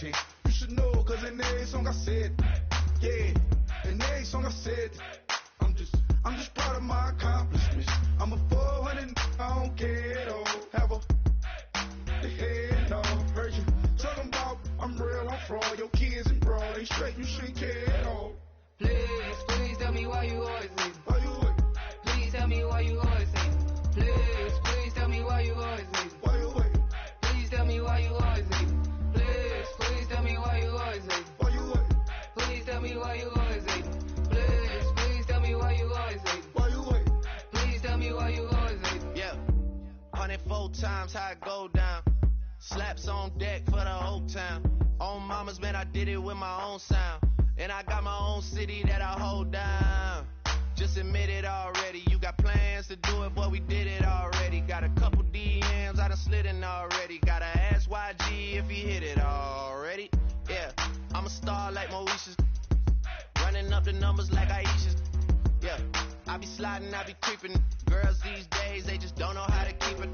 royalty. You should know, cause in every song I said, yeah, in every song I said, I'm just proud of my accomplishments. I'm a 400, I don't care at all. Have a the head off. Heard you talking about I'm real, I'm fraud. Your kids and broad ain't straight, you shouldn't care at all. Please tell me why you always hate. Why you wait? Please tell me why you always hate. Please tell me why you always hate. Why you wait? Please tell me why you always hate. Please tell me why you always hate. Why you wait? Please tell me why you always hate. Please tell me why you always hate. Why you wait? Please tell me why you always hate. Yeah, 104 times how it go down. Slaps on deck for the whole town. On mamas, man, I did it with my own sound. And I got my own city that I hold down. Just admit it already. You got plans to do it, boy, we did it already. Got a couple DMs, I done slid in already. Gotta ask YG if he hit it already. Yeah, I'm a star like Moesha's. Running up the numbers like Aisha's. Yeah, I be sliding, I be creeping. Girls these days, they just don't know how to keep it.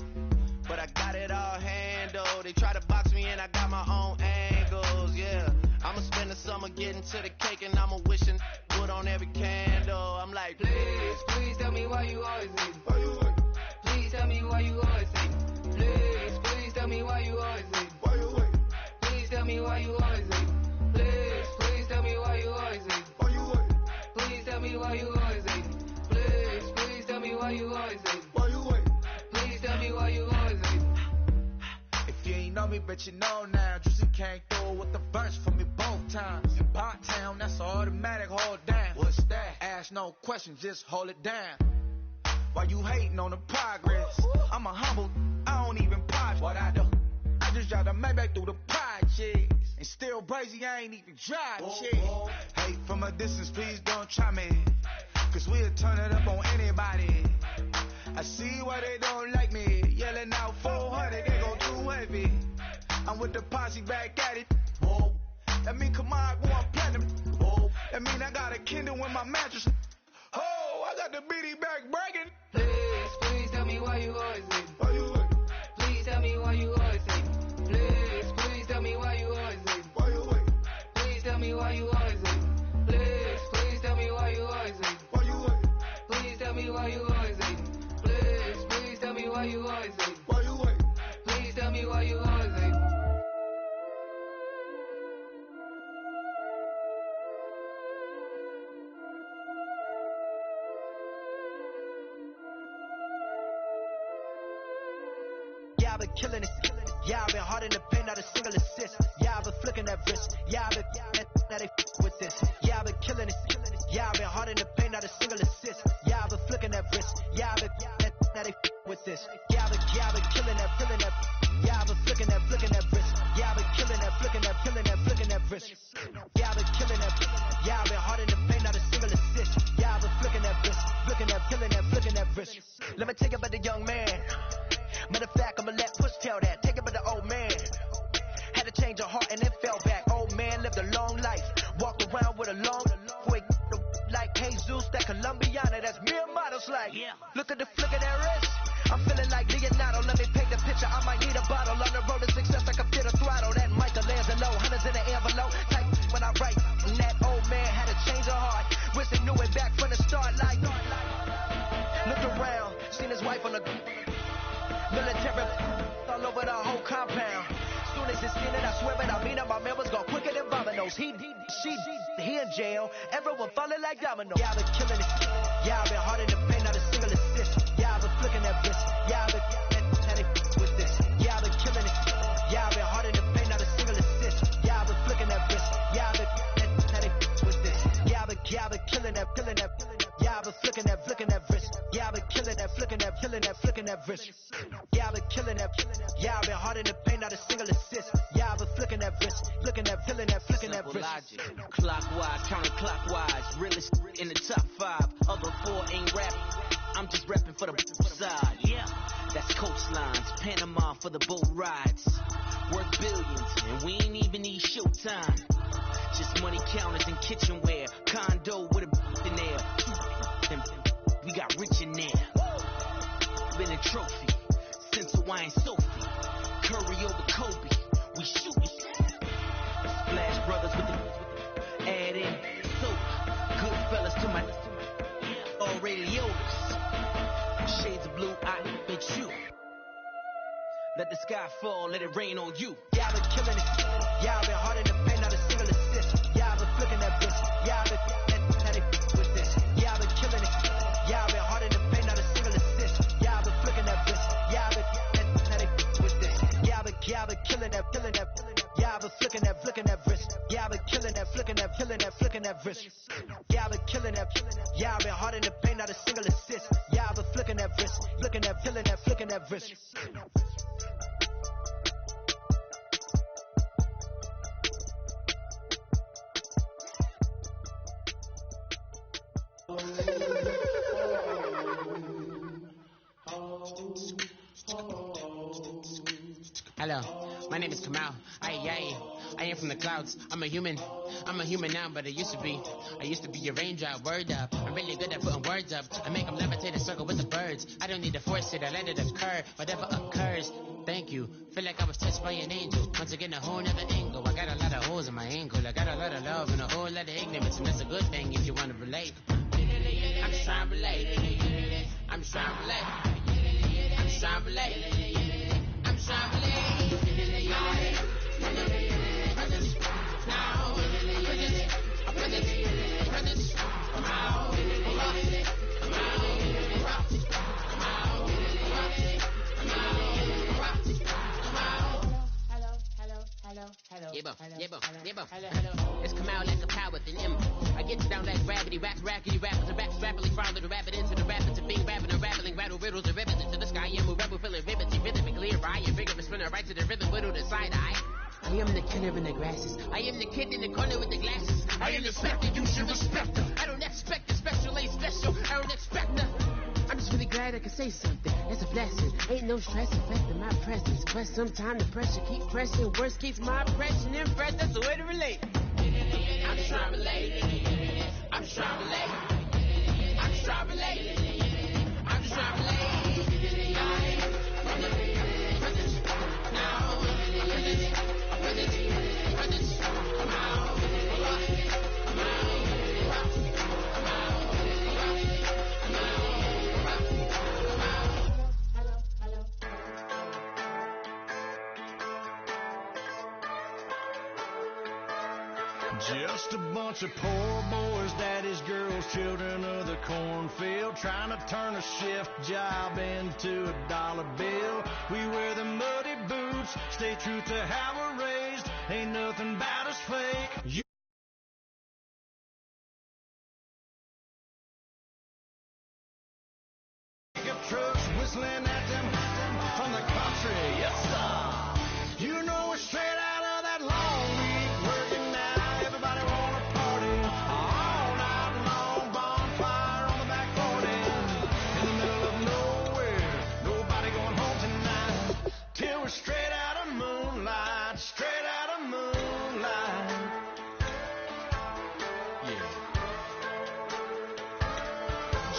But I got it all handled. They try to box me in, I got my own angles, yeah. I'ma spend the summer getting to the cake and I'ma wishing wood on every candle. I'm like, please tell me why you always hate. Why you wait? Please tell me why you always hate. Please tell me why you always hate. Why you wait? Please tell me why you always hate. Please tell me why you always hate. Why you wait? Please tell me why you always hate. Please tell me why you always hate. Why you wait? Please tell me why you always hate. If you ain't know me, but you know now. Juicy came through with the verse for me both times. In Pot Town, that's automatic, hold down. What's that? Ask no questions, just hold it down. Why you hating on the progress? I'm a humble, I don't even pop what I do. I just drive the Maybach through the projects. And still brazy, I ain't even drive shit. Hate from a distance, please don't try me. Cause we'll turn it up on anybody. I see why they don't like me. Yelling out 400, they go too heavy. I'm with the posse back at it. Whoa. That mean come on, going platinum. Whoa. That mean I got a Kindle in my mattress. Oh, I got the BD back breaking. Please tell me why you always hate. Why you wait? Please tell me why you always hate. Please tell me why you always hate. Why you wait? Please tell me why you always hate. Please tell me why you always hate. Why you wait? Please tell me why you always hate. Please tell me why you always hate. Why you wait? Please tell me why you always hate. Yeah, I've been killing it. Yeah, I've been hard in the paint, not a single assist. Yeah, I've been flicking that wrist. Yeah, I've been now they with this. Yeah, I've been killing it. Yeah, I've been hard in the paint, not a single assist. Yeah, I've been flicking that wrist. Yeah, I've been now they with this. Yeah, I've been killing that, killing that. Yeah, I've been flicking that wrist. Yeah, I've been killing that, flicking that wrist. Yeah, I've been killing that. Yeah, I've been hard in the paint, not a single assist. Yeah, I've been flicking that wrist, flicking that, killing that, flicking that wrist. Let me take it by the young man. Matter of fact, I'ma let Push tell that. Take it by the old man. Had to change her heart and then fell back. Old man lived a long life. Walked around with a long boy like Jesus, that Colombiana. That's mere models like. Look at the flick of that wrist. I'm feeling like Leonardo. Let me paint the picture. I might need a bottle. On the road to success, I can fit a throttle. That Michelangelo, hundreds in the envelope. Type when I write. And that old man had to change her heart. Wish they knew it back from the start. Like, look around. Seen his wife on the military all over the whole compound. Soon as it's seen it, I swear it, I mean it. My man was gone quicker than Vominos. He in jail. Everyone falling like dominoes. Yeah, I've been killing it. Yeah, I've been hard in the paint, not a single assist. Yeah, I've been flicking that wrist. Yeah, I've been with this. Yeah, I've been killing it. Yeah, I've been hard in the paint, not a single assist. Yeah, I've been flicking that wrist. Yeah, I've been with this. Yeah, I've been killing that, killing that. Yeah, I've been flicking that wrist. Yeah, I've been killing that, flicking that, flicking that wrist. Yeah, I've been killing that. Yeah, I've been hard in the paint, not a single assist. Yeah, I've been flicking that wrist, flicking that, killing that, flicking that wrist. Logic, clockwise, counterclockwise, realest in the top 5. Other 4 ain't rap. I'm just repping for the side. Yeah, that's coastlines, Panama for the boat rides. Worth billions, and we ain't even need showtime. Just money counters and kitchenware. Condo with a in there. We got rich in there. Been a trophy. Since Hawaiian Sophie. Curry over Kobe. We shootin'. Let the sky fall, let it rain on you. Yeah, I've been killing it. Yeah, I've been hard in the paint, not a single assist. Yeah, I've been flicking that bitch. Yeah, I've been that they with this. Yeah, I've been killing it. Yeah, I've been hard in the paint, not a single assist. Yeah, I've been flicking that bitch. Yeah, I've been that they with this. Yeah, I've been killing that, killing that. Yeah, I've been flicking that wrist. Yeah, I've been killing that, flicking that, killing that, flicking that wrist. Yeah, I've been killing that. Yeah, I've been hard in the paint, not a single assist. Yeah, I've been flicking that wrist, flicking that, killing that, flicking that wrist. Hello, my name is Kamal. I am from the clouds. I'm a human now, but I used to be a raindrop. Word up, I'm really good at putting words up. I make them levitate and circle with the birds. I don't need to force it, I let it occur. Whatever occurs, thank you. Feel like I was touched by an angel. Once again, a whole nother angle. I got a lot of holes in my angle. I got a lot of love and a whole lot of ignorance, and that's a good thing if you want to relate. I'm just trying to relate. I'm just trying to relate. I'm just trying to relate. I'm just trying to relate. It's come out like a power with an M. I get down like gravity, rackety rappers and raps rapidly follow the rabbit into the rapids and being rapping and rattling, rattle riddles and rivets into the sky. I'm a rebel feeling rivets, rhythmically right, and figure spinner right to the rhythm, widow the side eye. I am the killer in the grasses. I am the kid in the corner with the glasses. I am the specter, you should respect her. I don't expect a special, ain't special. I don't expect nothing. I'm just really glad I can say something. It's a blessing. Ain't no stress affecting my presence. But sometimes the pressure keep pressing. Worst keeps my impression impressed. That's the way to relate. I'm just trying to relate. I'm just trying to relate. I'm just trying to relate. I'm just trying to relate. Just a bunch of poor boys, daddy's girls, children of the cornfield, trying to turn a shift job into a dollar bill. We wear the muddy boots, stay true to how we're raised, ain't nothing about us fake. Pickup trucks whistling at them from the country, yes sir. You know we're straight out of that long week working now. Everybody wanna party all night long, bonfire on the back 40 in the middle of nowhere. Nobody going home tonight till we're straight out of moonlight, straight out of moonlight. Yeah.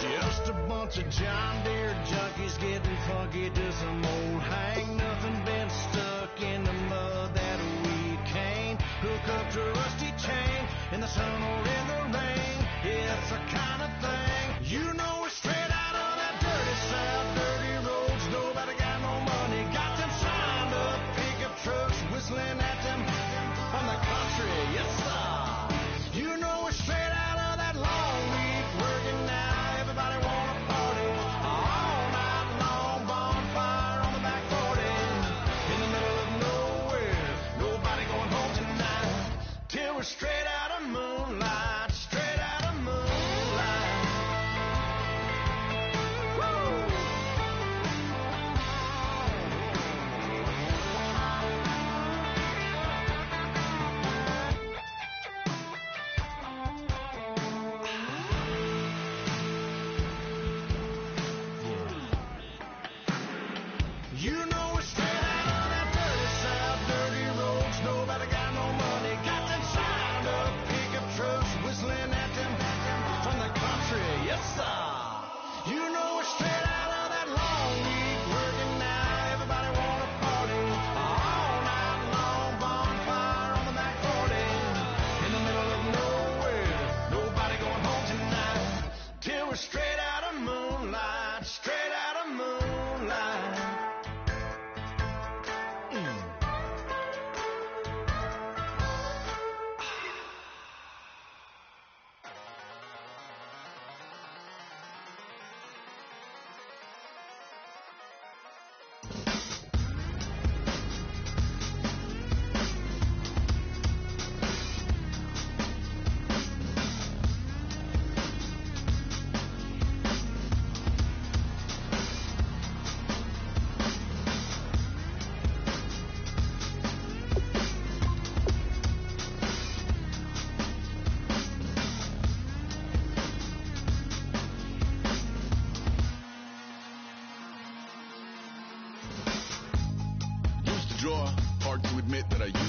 Just a bunch of John Deere junkies getting funky to some old hang. Nothing been stuck in the mud that we can't hook up to a rusty chain in the sun or in the rain. It's the kind of thing, you know we're straight out of that dirty south, dirty roads. Nobody got no money, got them signed up pickup trucks whistling at them from the country, yes sir. You know we're straight out of that long week working now. Everybody wanna party all night long, bonfire on the back 40 in the middle of nowhere. Nobody going home tonight till we're straight out of moonlight, straight out of moonlight. Woo! You know we're straight out of that dirty south, dirty roads. Nobody got no money, got them signed up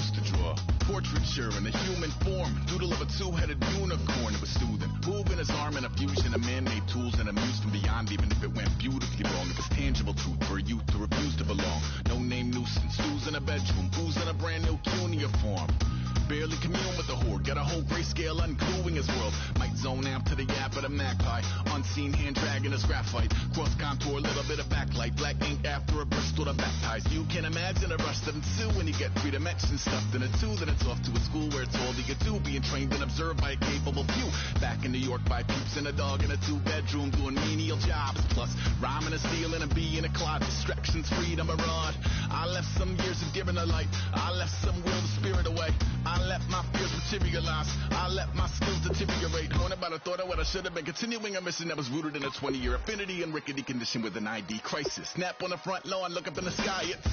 used to draw. Portraiture in a human form, doodle of a two-headed unicorn. It was soothing, moving his arm in a fusion of man-made tools and amused from beyond, even if it went beautifully wrong. It was tangible truth for a youth who refused to belong. No-name nuisance, who's in a bedroom, who's in a brand new cuneiform. Barely commune with the horde, got a whole grayscale ungluing his world. Might zone out to the yap of the magpie, unseen hand dragging his graphite. Cross contour, little bit of backlight, black ink after a Bristol to baptize. You can imagine a rush that ensue when you get 3 dimensions stuffed in a 2. Then it's off to a school where it's all that you do, being trained and observed by a capable few. Back in New York by peeps and a dog in a 2-bedroom doing menial jobs. Plus rhyming and stealing and being a closet, distractions, freedom, a rod. I left some years of giving a light, I left some will the spirit away. I let my fears materialize, I let my skills deteriorate. Going about a thought of what I should have been, continuing a mission that was rooted in a 20-year affinity and rickety condition with an ID crisis. Snap on the front lawn, look up in the sky, it's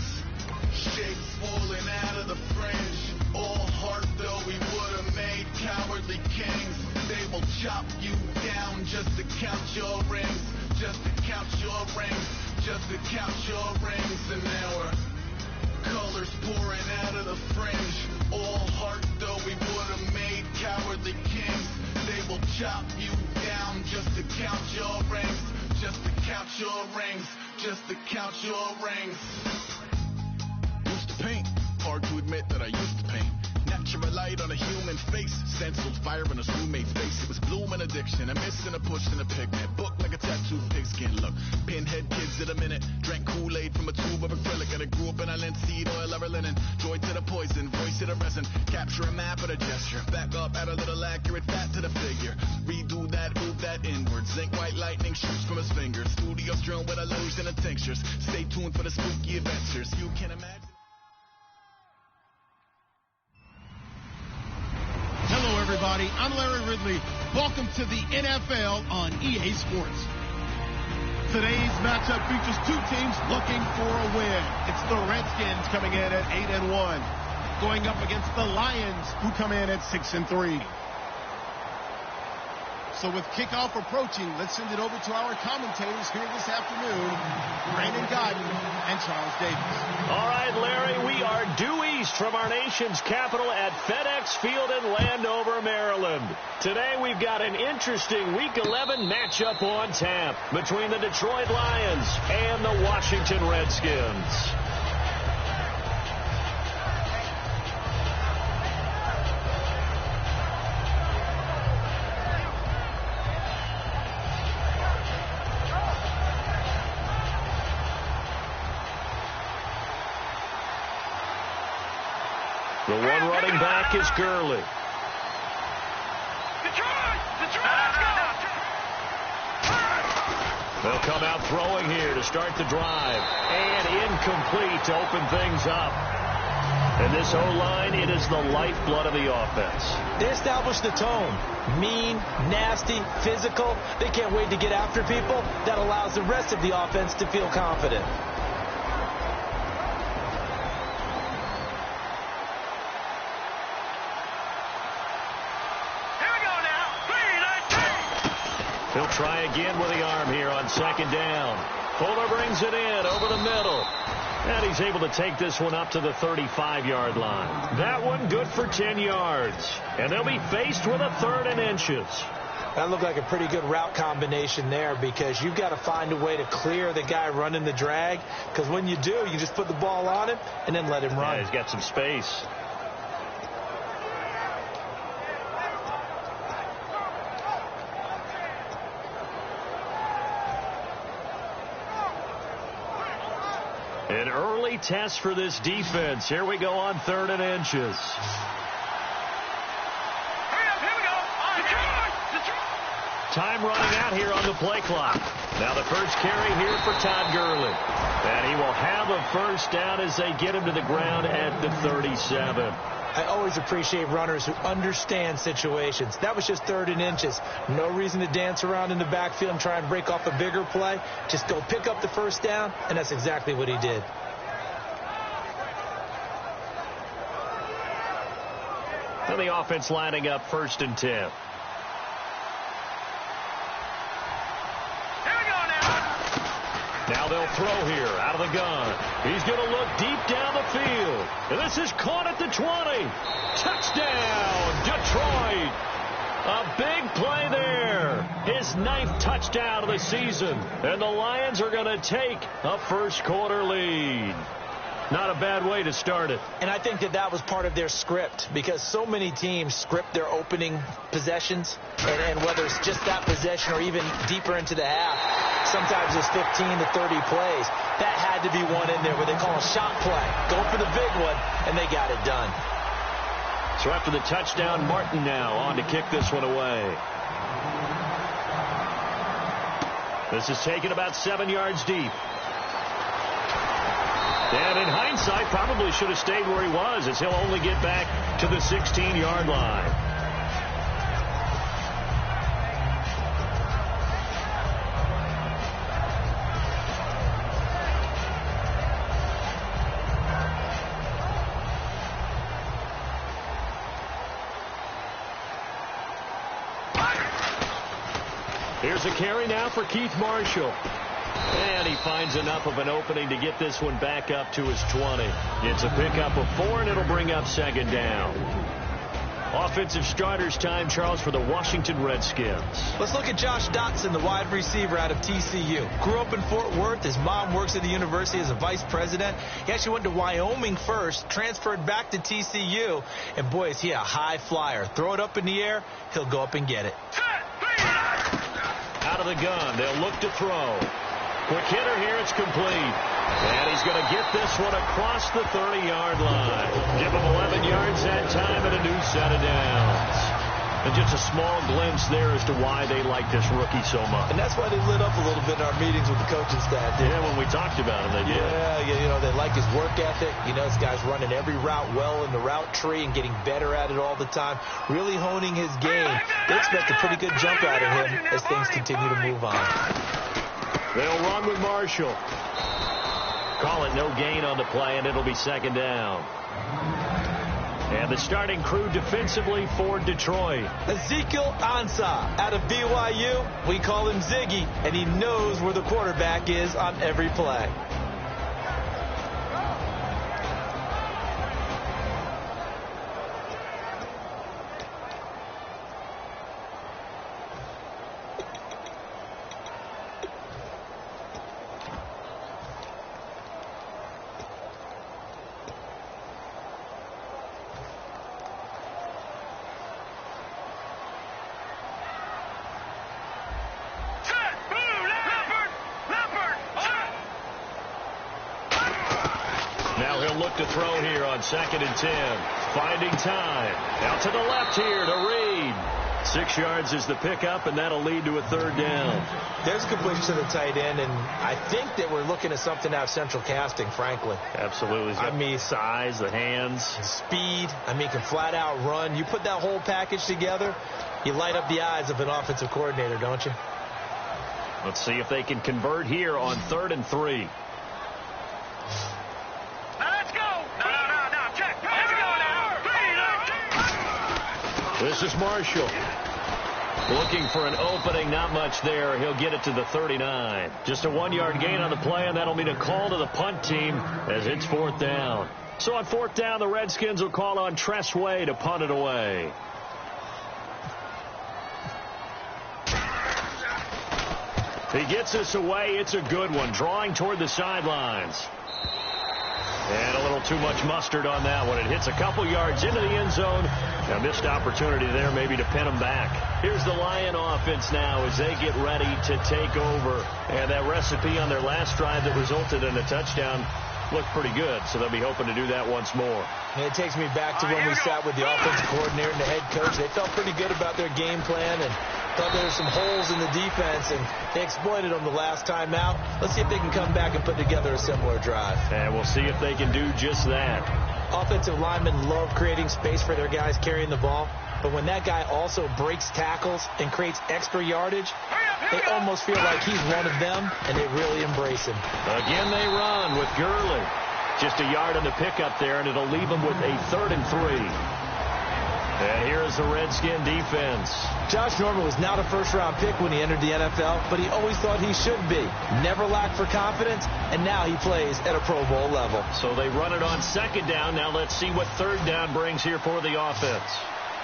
shapes falling out of the fringe. All heart though we would have made cowardly kings. They will chop you down just to count your rings, just to count your rings, just to count your rings. And now we're colors pouring out of the fringe. All heart though we would have made cowardly kings. They will chop you down just to count your rings, just to count your rings, just to count your rings. Used to paint, hard to admit that I used to paint. Natural light on a human face, stenciled fire in his roommate's face. It was bloom and addiction, a miss and a push and a pigment. Book like a tattooed pigskin look. Pinhead kids in a minute, drank Kool-Aid from a tube of acrylic. And I grew up in a linseed oil over linen. Joy to the poison, voice to the resin. Capture a map of a gesture. Back up, add a little accurate fat to the figure. Redo that, move that inward. Zinc white lightning shoots from his fingers. Studio strewn with illusion and tinctures. Stay tuned for the spooky adventures. You can imagine. Hello, everybody. I'm Larry Ridley. Welcome to the NFL on EA Sports. Today's matchup features 2 teams looking for a win. It's the Redskins coming in at 8-1, going up against the Lions, who come in at 6-3. So with kickoff approaching, let's send it over to our commentators here this afternoon, Brandon Godden and Charles Davis. All right, Larry, we are due east from our nation's capital at FedEx Field in Landover, Maryland. Today we've got an interesting Week 11 matchup on tap between the Detroit Lions and the Washington Redskins. The one running back is Gurley. They'll come out throwing here to start the drive. And incomplete to open things up. And this O-line, it is the lifeblood of the offense. They established the tone. Mean, nasty, physical. They can't wait to get after people. That allows the rest of the offense to feel confident. He'll try again with the arm here on 2nd down. Fuller brings it in over the middle. And he's able to take this one up to the 35-yard line. That one good for 10 yards. And they'll be faced with a 3rd and inches. That looked like a pretty good route combination there, because you've got to find a way to clear the guy running the drag. Because when you do, you just put the ball on him and then let him run. Yeah, he's got some space. An early test for this defense. Here we go on 3rd and inches. Time running out here on the play clock. Now the first carry here for Todd Gurley. And he will have a first down as they get him to the ground at the 37. I always appreciate runners who understand situations. That was just 3rd and inches. No reason to dance around in the backfield and try and break off a bigger play. Just go pick up the first down, and that's exactly what he did. And the offense lining up 1st and 10. Now they'll throw here out of the gun. He's going to look deep down the field. And this is caught at the 20. Touchdown, Detroit. A big play there. His 9th touchdown of the season. And the Lions are going to take a first quarter lead. Not a bad way to start it. And I think that was part of their script, because so many teams script their opening possessions, and whether it's just that possession or even deeper into the half, sometimes it's 15 to 30 plays. That had to be one in there where they call a shot play. Go for the big one, and they got it done. So after the touchdown, Martin now on to kick this one away. This is taken about 7 yards deep. And in hindsight, probably should have stayed where he was, as he'll only get back to the 16-yard line. Here's a carry now for Keith Marshall. And he finds enough of an opening to get this one back up to his 20. It's a pickup of 4, and it'll bring up second down. Offensive starters time, Charles, for the Washington Redskins. Let's look at Josh Dotson, the wide receiver out of TCU. Grew up in Fort Worth. His mom works at the university as a vice president. He actually went to Wyoming first, transferred back to TCU, and boy, is he a high flyer. Throw it up in the air, he'll go up and get it. Out of the gun, they'll look to throw. Quick hitter here, it's complete. And he's going to get this one across the 30-yard line. Give him 11 yards that time and a new set of downs. And just a small glimpse there as to why they like this rookie so much. And that's why they lit up a little bit in our meetings with the coaching staff. Yeah, when we talked about him, they did. Yeah, they like his work ethic. This guy's running every route well in the route tree and getting better at it all the time. Really honing his game. They expect a pretty good jump out of him as things continue to move on. They'll run with Marshall. Call it no gain on the play, and it'll be second down. And the starting crew defensively for Detroit. Ezekiel Ansah out of BYU. We call him Ziggy, and he knows where the quarterback is on every play. To throw here on 2nd and 10. Finding time. Out to the left here to Reed. 6 yards is the pickup, and that'll lead to a third down. There's a completion to the tight end, and I think that we're looking at something out of central casting, frankly. Absolutely. I mean, size, the hands. Speed. Can flat out run. You put that whole package together, you light up the eyes of an offensive coordinator, don't you? Let's see if they can convert here on 3rd and 3. This is Marshall. Looking for an opening, not much there. He'll get it to the 39. Just a 1-yard gain on the play, and that'll mean a call to the punt team as it's 4th down. So on 4th down, the Redskins will call on Tress Way to punt it away. He gets this away. It's a good one. Drawing toward the sidelines. And a little too much mustard on that one. It hits a couple yards into the end zone. A missed opportunity there maybe to pin them back. Here's the Lion offense now as they get ready to take over. And that recipe on their last drive that resulted in a touchdown looked pretty good. So they'll be hoping to do that once more. And it takes me back to when we sat with the offensive coordinator and the head coach. They felt pretty good about their game plan and thought there were some holes in the defense, and they exploited them the last time out. Let's see if they can come back and put together a similar drive. And we'll see if they can do just that. Offensive linemen love creating space for their guys carrying the ball, but when that guy also breaks tackles and creates extra yardage, they almost feel like he's one of them, and they really embrace him. Again, they run with Gurley. Just a yard on the pickup there, and it'll leave them with a 3rd and 3. And here is the Redskin defense. Josh Norman was not a first-round pick when he entered the NFL, but he always thought he should be. Never lacked for confidence, and now he plays at a Pro Bowl level. So they run it on second down. Now let's see what third down brings here for the offense.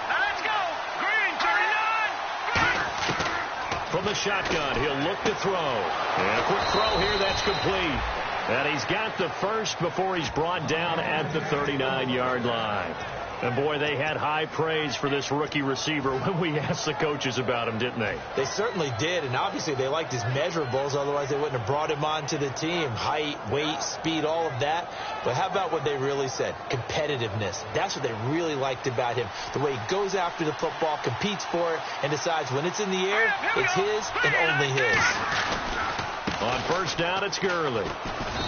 Let's go! Green, 39! From the shotgun, he'll look to throw. And a quick throw here, that's complete. And he's got the first before he's brought down at the 39-yard line. And, boy, they had high praise for this rookie receiver when we asked the coaches about him, didn't they? They certainly did, and obviously they liked his measurables. Otherwise, they wouldn't have brought him onto the team. Height, weight, speed, all of that. But how about what they really said? Competitiveness. That's what they really liked about him. The way he goes after the football, competes for it, and decides when it's in the air, it's his and only his. On first down, it's Gurley.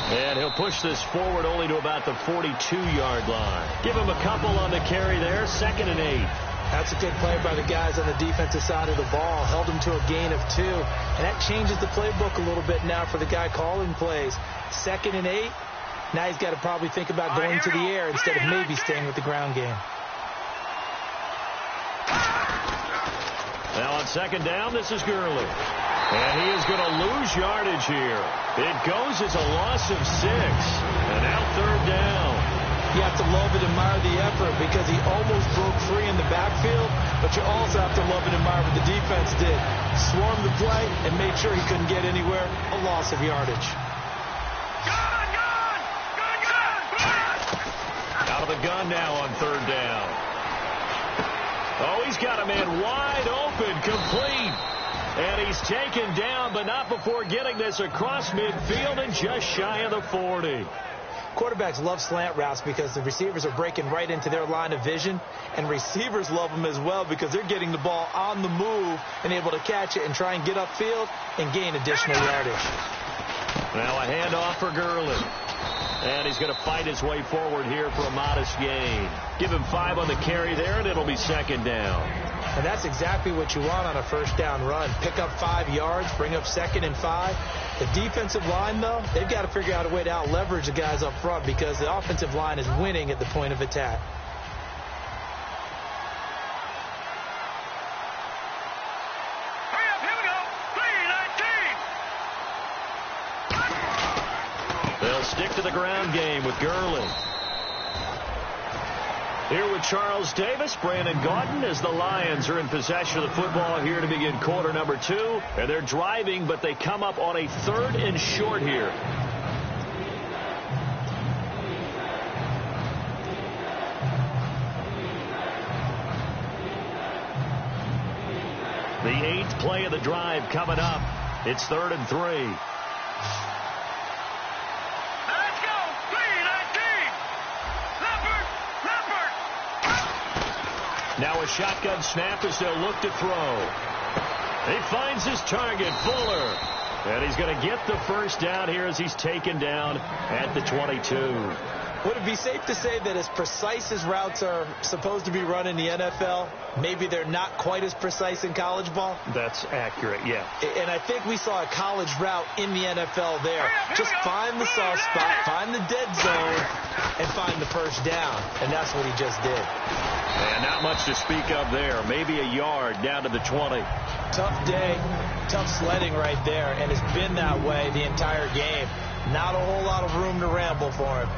And he'll push this forward only to about the 42-yard line. Give him a couple on the carry there, 2nd and 8. That's a good play by the guys on the defensive side of the ball. Held him to a gain of 2. And that changes the playbook a little bit now for the guy calling plays. 2nd and 8. Now he's got to probably think about going to the air instead of maybe staying with the ground game. Now on second down, this is Gurley. And he is going to lose yardage here. It goes as a loss of 6. And now third down. You have to love and admire the effort because he almost broke free in the backfield, but you also have to love and admire what the defense did. Swarmed the play and made sure he couldn't get anywhere. A loss of yardage. Out of the gun now on third down. Oh, he's got a man wide open, complete. And he's taken down, but not before getting this across midfield and just shy of the 40. Quarterbacks love slant routes because the receivers are breaking right into their line of vision, and receivers love them as well because they're getting the ball on the move and able to catch it and try and get upfield and gain additional yardage. Now a handoff for Gurley. And he's going to fight his way forward here for a modest gain. Give him 5 on the carry there, and it'll be second down. And that's exactly what you want on a first down run. Pick up 5 yards, bring up 2nd and 5. The defensive line, though, they've got to figure out a way to out-leverage the guys up front because the offensive line is winning at the point of attack. Hurry up, here we go. 3-19. They'll stick to the ground game with Gurley. Here with Charles Davis, Brandon Gaudin, as the Lions are in possession of the football here to begin quarter number 2. And they're driving, but they come up on a 3rd and short here. The 8th play of the drive coming up. It's 3rd and 3. Now a shotgun snap as they'll look to throw. He finds his target, Fuller. And he's going to get the first down here as he's taken down at the 22. Would it be safe to say that as precise as routes are supposed to be run in the NFL, maybe they're not quite as precise in college ball? That's accurate, yeah. And I think we saw a college route in the NFL there. Just find the soft spot, find the dead zone, and find the first down. And that's what he just did. And not much to speak of there. Maybe a yard down to the 20. Tough day, tough sledding right there, and it's been that way the entire game. Not a whole lot of room to ramble for him.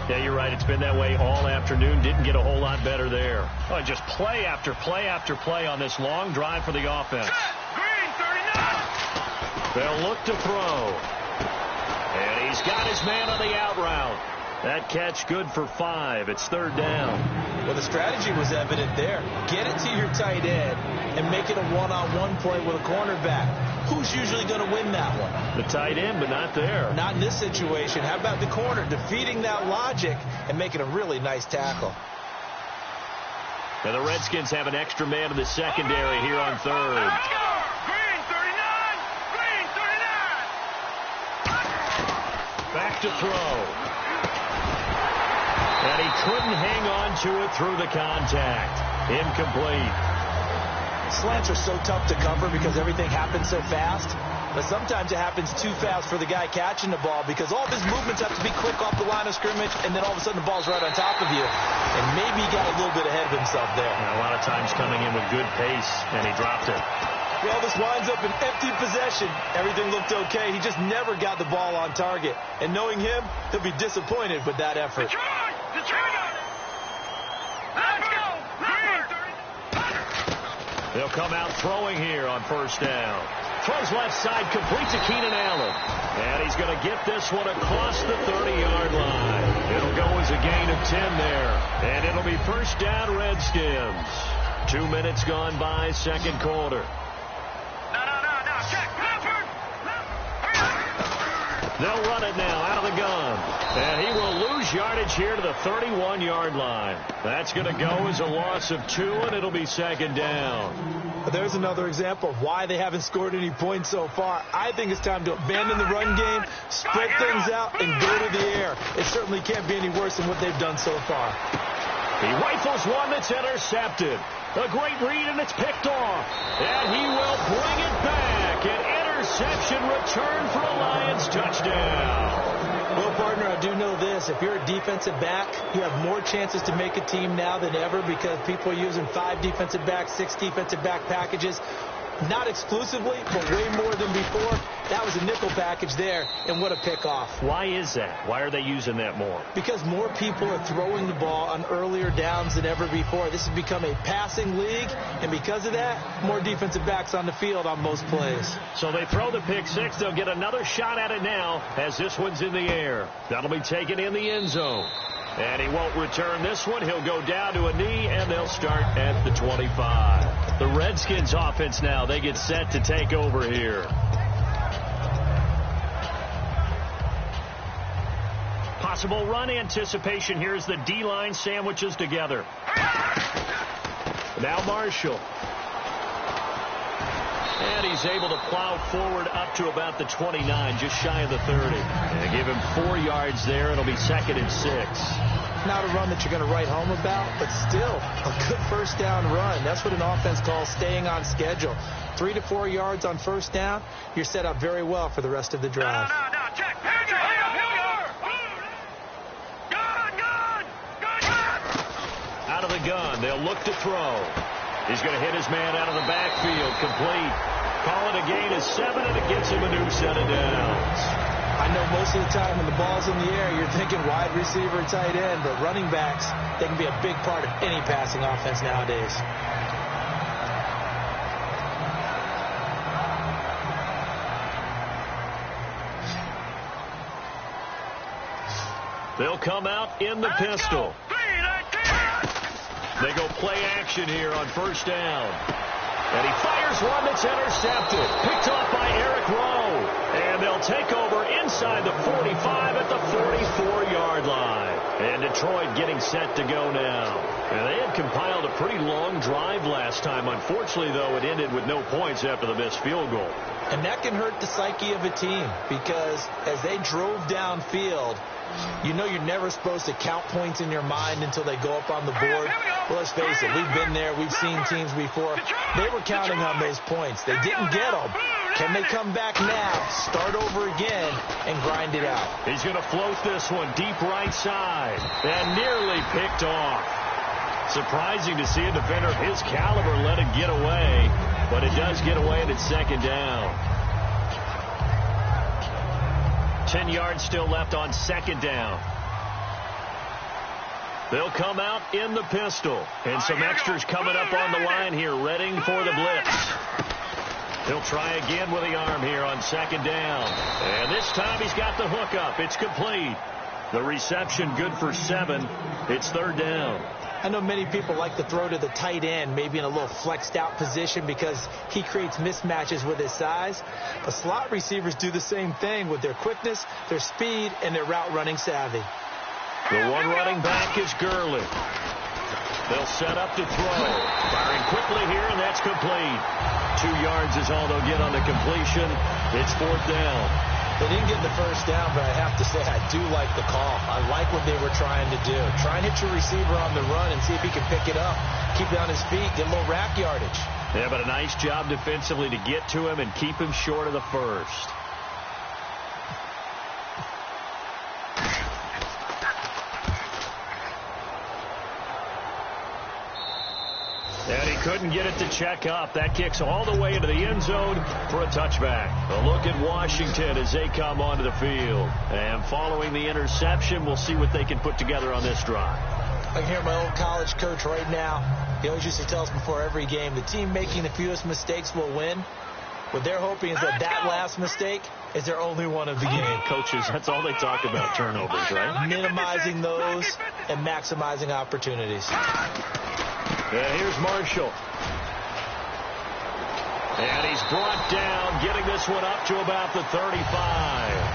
Yeah, you're right. It's been that way all afternoon. Didn't get a whole lot better there. Oh, just play after play after play on this long drive for the offense. Green, 39. They'll look to throw. And he's got his man on the out route. That catch good for 5. It's 3rd down. Well, the strategy was evident there. Get it to your tight end and make it a one-on-one play with a cornerback. Who's usually going to win that one? The tight end, but not there. Not in this situation. How about the corner defeating that logic and making a really nice tackle? Now the Redskins have an extra man in the secondary here on 3rd. Let's go. Green, 39. Green, 39. Back to throw. And he couldn't hang on to it through the contact. Incomplete. Slants are so tough to cover because everything happens so fast. But sometimes it happens too fast for the guy catching the ball because all of his movements have to be quick off the line of scrimmage, and then all of a sudden the ball's right on top of you. And maybe he got a little bit ahead of himself there. A lot of times coming in with good pace, and he dropped it. Well, this winds up an empty possession. Everything looked okay. He just never got the ball on target. And knowing him, he'll be disappointed with that effort. They'll come out throwing here on first down. Throws left side, complete to Keenan Allen. And he's going to get this one across the 30-yard line. It'll go as a gain of 10 there. And it'll be first down, Redskins. 2 minutes gone by, second quarter. They'll run it now out of the gun. And he will lose yardage here to the 31-yard line. That's going to go as a loss of 2, and it'll be second down. But there's another example of why they haven't scored any points so far. I think it's time to abandon the run game, spread things out, and go to the air. It certainly can't be any worse than what they've done so far. He rifles one that's intercepted. A great read, and it's picked off. And he will bring it back. An interception return for a Lions touchdown. Well, partner, I do know this. If you're a defensive back, you have more chances to make a team now than ever because people are using 5 defensive backs, 6 defensive back packages. Not exclusively, but way more than before. That was a nickel package there, and what a pickoff. Why is that? Why are they using that more? Because more people are throwing the ball on earlier downs than ever before. This has become a passing league, and because of that, more defensive backs on the field on most plays. So they throw the pick six. They'll get another shot at it now as this one's in the air. That'll be taken in the end zone. And he won't return this one. He'll go down to a knee, and they'll start at the 25. The Redskins offense now, they get set to take over here. Possible run anticipation. Here's the D-line sandwiches together. Now Marshall. And he's able to plow forward up to about the 29, just shy of the 30. And give him 4 yards there. It'll be 2nd and 6. Not a run that you're going to write home about, but still a good first down run. That's what an offense calls staying on schedule. 3 to 4 yards on first down, you're set up very well for the rest of the drive. Check. Out of the gun, they'll look to throw. He's going to hit his man out of the backfield, complete. Call it a gain of 7, and it gets him a new set of downs. I know most of the time when the ball's in the air, you're thinking wide receiver, tight end, but running backs, they can be a big part of any passing offense nowadays. They'll come out in the pistol. They go play action here on first down. And he fires one that's intercepted. Picked off by Eric Rowe. And they'll take over inside the 45 at the 44-yard line. And Detroit getting set to go now. And they had compiled a pretty long drive last time. Unfortunately, though, it ended with no points after the missed field goal. And that can hurt the psyche of a team because as they drove downfield, you know you're never supposed to count points in your mind until they go up on the board. Well, let's face it, we've been there. We've seen teams before. They were counting on those points. They didn't get them. Can they come back now, start over again, and grind it out? He's going to float this one deep right side and nearly picked off. Surprising to see a defender of his caliber let it get away, but it does get away and it's second down. 10 yards still left on second down. They'll come out in the pistol. And some extras coming up on the line here, readying for the blitz. He'll try again with the arm here on second down. And this time he's got the hook up. It's complete. The reception good for 7. It's third down. I know many people like to throw to the tight end, maybe in a little flexed out position because he creates mismatches with his size. But slot receivers do the same thing with their quickness, their speed, and their route running savvy. The one running back is Gurley. They'll set up to throw. Firing quickly here, and that's complete. 2 yards is all they'll get on the completion. It's fourth down. They didn't get the first down, but I have to say I do like the call. I like what they were trying to do. Try and hit your receiver on the run and see if he can pick it up. Keep it on his feet, get a little rack yardage. Yeah, but a nice job defensively to get to him and keep him short of the first. And he couldn't get it to check up. That kicks all the way into the end zone for a touchback. A look at Washington as they come onto the field. And following the interception, we'll see what they can put together on this drive. I can hear my old college coach right now. He always used to tell us before every game, the team making the fewest mistakes will win. What they're hoping is that last mistake is their only one of the game. Coaches, that's all they talk about, turnovers, right? Minimizing those and maximizing opportunities. Here's Marshall. And he's brought down, getting this one up to about the 35.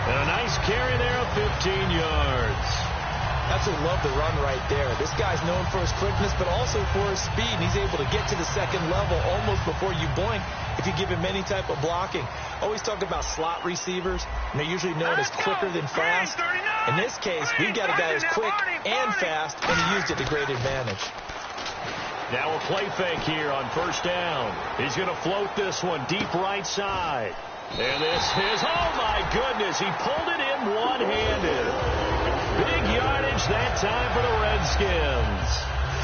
And a nice carry there of 15 yards. That's a love the run right there. This guy's known for his quickness, but also for his speed. And he's able to get to the second level almost before you blink if you give him any type of blocking. Always talk about slot receivers, and they're usually known as quicker than fast. In this case, we've got a guy who's quick and fast, and he used it to great advantage. Now a play fake here on first down. He's going to float this one deep right side. And this is, oh my goodness, he pulled it in one-handed. Big yardage that time for the Redskins.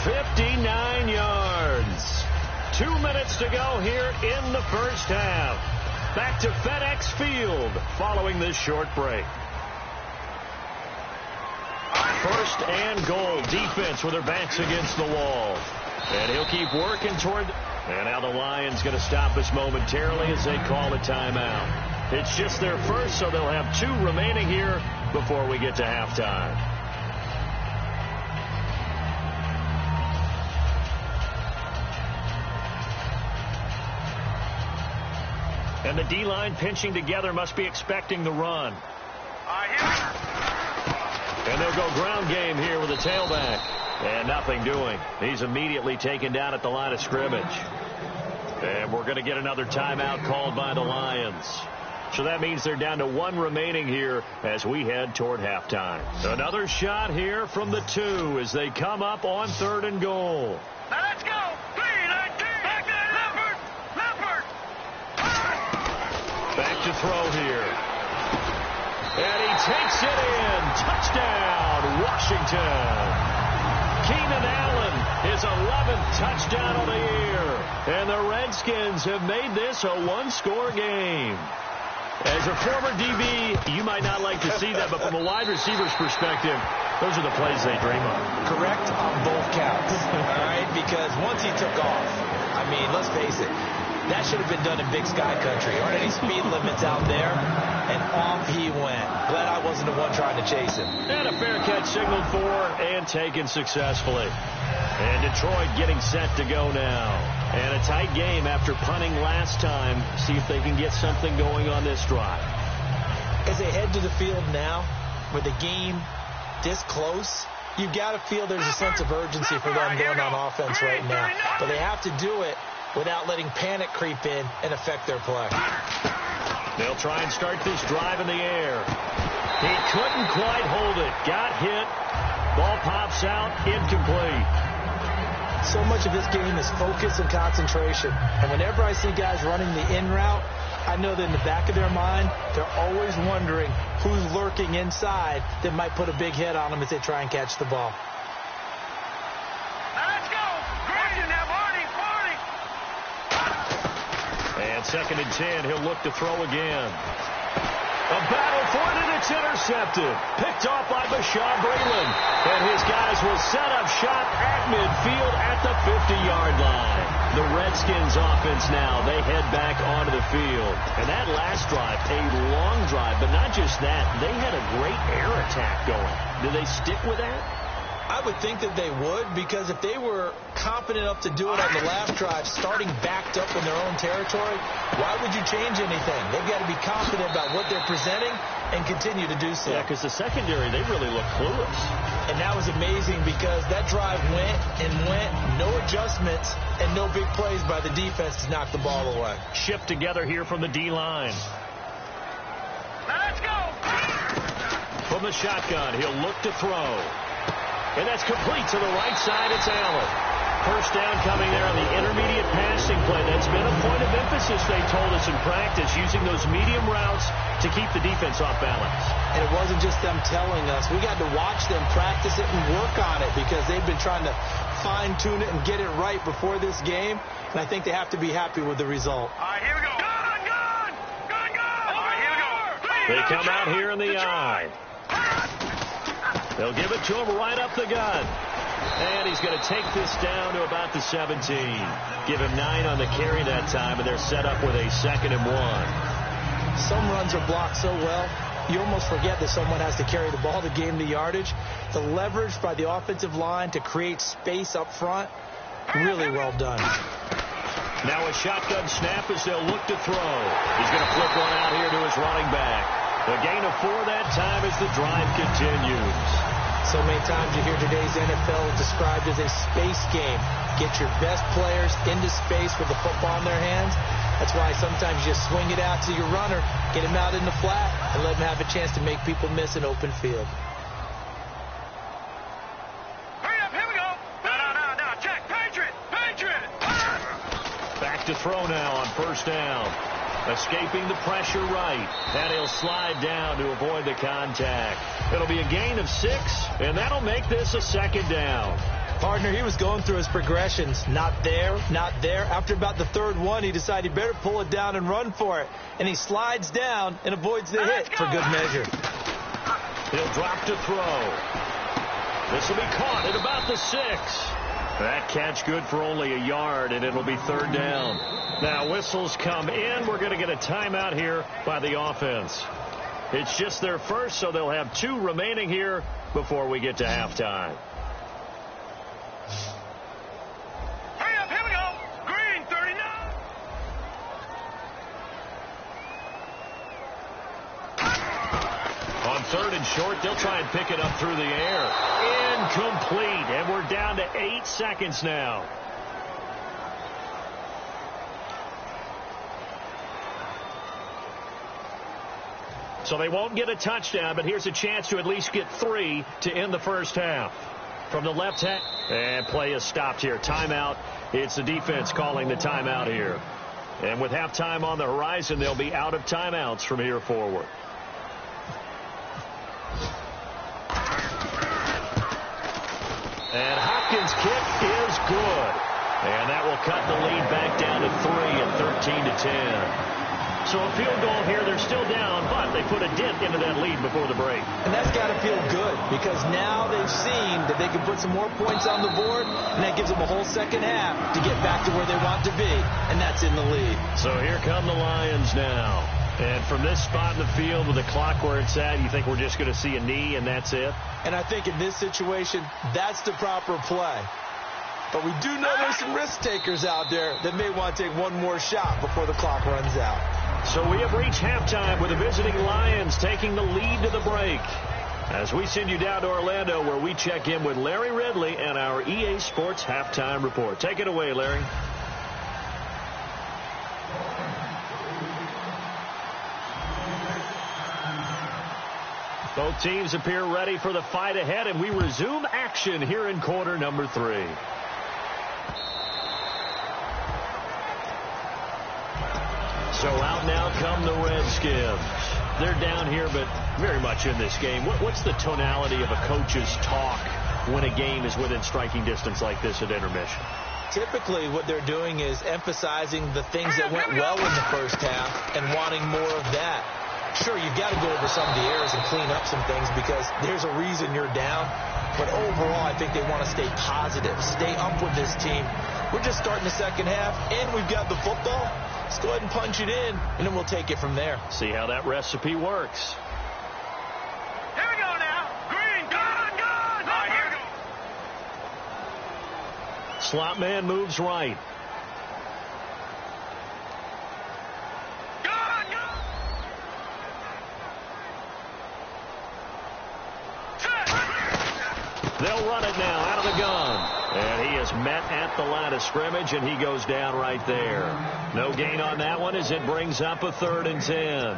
59 yards. 2 minutes to go here in the first half. Back to FedEx Field following this short break. First and goal. Defense with their backs against the wall. And he'll keep working toward... And now the Lions going to stop us momentarily as they call a timeout. It's just their first, so they'll have 2 remaining here before we get to halftime. And the D-line pinching together must be expecting the run. And they'll go ground game here with a tailback. And nothing doing. He's immediately taken down at the line of scrimmage. And we're going to get another timeout called by the Lions. So that means they're down to 1 remaining here as we head toward halftime. Another shot here from the 2 as they come up on 3rd and goal. Now let's go. 3-19. Back to Leopard. Back to throw here. And he takes it in. Touchdown, Washington. Keenan Allen, his 11th touchdown of the year. And the Redskins have made this a 1-score game. As a former DB, you might not like to see that, but from a wide receiver's perspective, those are the plays they dream of. Correct on both counts. All right, because once he took off, I mean, let's face it, that should have been done in Big Sky Country. Aren't any speed limits out there? And off he went. Glad I wasn't the one trying to chase him. And a fair catch signaled for and taken successfully. And Detroit getting set to go now. And a tight game after punting last time. See if they can get something going on this drive. As they head to the field now, with the game this close, you've got to feel there's a sense of urgency for them going on offense right now. But they have to do it without letting panic creep in and affect their play. They'll try and start this drive in the air. He couldn't quite hold it. Got hit. Ball pops out. Incomplete. So much of this game is focus and concentration. And whenever I see guys running the in route, I know that in the back of their mind, they're always wondering who's lurking inside that might put a big hit on them as they try and catch the ball. Now let's go. Great now, Barney. And 2nd and 10, he'll look to throw again. A battle for it, and it's intercepted. Picked off by Bashaw Breeland. And his guys will set up shop at midfield at the 50-yard line. The Redskins offense now, they head back onto the field. And that last drive, a long drive, but not just that. They had a great air attack going. Do they stick with that? I would think that they would, because if they were confident enough to do it on the last drive, starting backed up in their own territory, why would you change anything? They've got to be confident about what they're presenting and continue to do so. Yeah, because the secondary, they really look clueless. And that was amazing because that drive went and went, no adjustments, and no big plays by the defense to knock the ball away. Shipped together here from the D-line. Now let's go. From the shotgun, he'll look to throw. And that's complete to the right side. It's Allen. First down coming there on the intermediate passing play. That's been a point of emphasis, they told us in practice, using those medium routes to keep the defense off balance. And it wasn't just them telling us. We got to watch them practice it and work on it because they've been trying to fine-tune it and get it right before this game. And I think they have to be happy with the result. All right, here we go. Gun! All right, here we go. They come out here in the eye. They'll give it to him right up the gut. And he's going to take this down to about the 17. Give him 9 on the carry that time, and they're set up with a 2nd and 1. Some runs are blocked so well, you almost forget that someone has to carry the ball to gain the yardage. The leverage by the offensive line to create space up front, really well done. Now a shotgun snap as they'll look to throw. He's going to flip one out here to his running back. A gain of 4 that time as the drive continues. So many times you hear today's NFL described as a space game. Get your best players into space with the football in their hands. That's why sometimes you just swing it out to your runner, get him out in the flat, and let him have a chance to make people miss an open field. Hurry up, here we go. No, check. Patriot. Back to throw now on first down. Escaping the pressure right. And he'll slide down to avoid the contact. It'll be a gain of 6, and that'll make this a 2nd down. Partner, he was going through his progressions. Not there, not there. After about the 3rd one, he decided he better pull it down and run for it. And he slides down and avoids the hit for good measure. He'll drop to throw. This will be caught at about the 6. That catch good for only a yard, and it'll be 3rd down. Now whistles come in. We're going to get a timeout here by the offense. It's just their first, so they'll have 2 remaining here before we get to halftime. Hurry up, here we go. Green, 39. On 3rd and short, they'll try and pick it up through the air. Incomplete, and we're down to 8 seconds now. So they won't get a touchdown, but here's a chance to at least get 3 to end the first half. From the left hand, and play is stopped here. Timeout. It's the defense calling the timeout here. And with halftime on the horizon, they'll be out of timeouts from here forward. And Hopkins' kick is good. And that will cut the lead back down to 3 at 13-10. So a field goal here, they're still down, but they put a dent into that lead before the break. And that's got to feel good because now they've seen that they can put some more points on the board, and that gives them a whole second half to get back to where they want to be, and that's in the lead. So here come the Lions now. And from this spot in the field with the clock where it's at, you think we're just going to see a knee and that's it? And I think in this situation, that's the proper play. But we do know there's some risk takers out there that may want to take one more shot before the clock runs out. So we have reached halftime with the visiting Lions taking the lead to the break. As we send you down to Orlando where we check in with Larry Ridley and our EA Sports Halftime Report. Take it away, Larry. Both teams appear ready for the fight ahead, and we resume action here in quarter number 3. So out now come the Redskins. They're down here, but very much in this game. What's the tonality of a coach's talk when a game is within striking distance like this at intermission? Typically, what they're doing is emphasizing the things that went well in the first half and wanting more of that. Sure, you've got to go over some of the errors and clean up some things because there's a reason you're down. But overall, I think they want to stay positive, stay up with this team. We're just starting the second half, and we've got the football. Let's go ahead and punch it in, and then we'll take it from there. See how that recipe works. Here we go now. Green, gun. All right, here we go. Slot man moves right. They'll run it now out of the gun. And he is met at the line of scrimmage, and he goes down right there. No gain on that one as it brings up a 3rd and 10.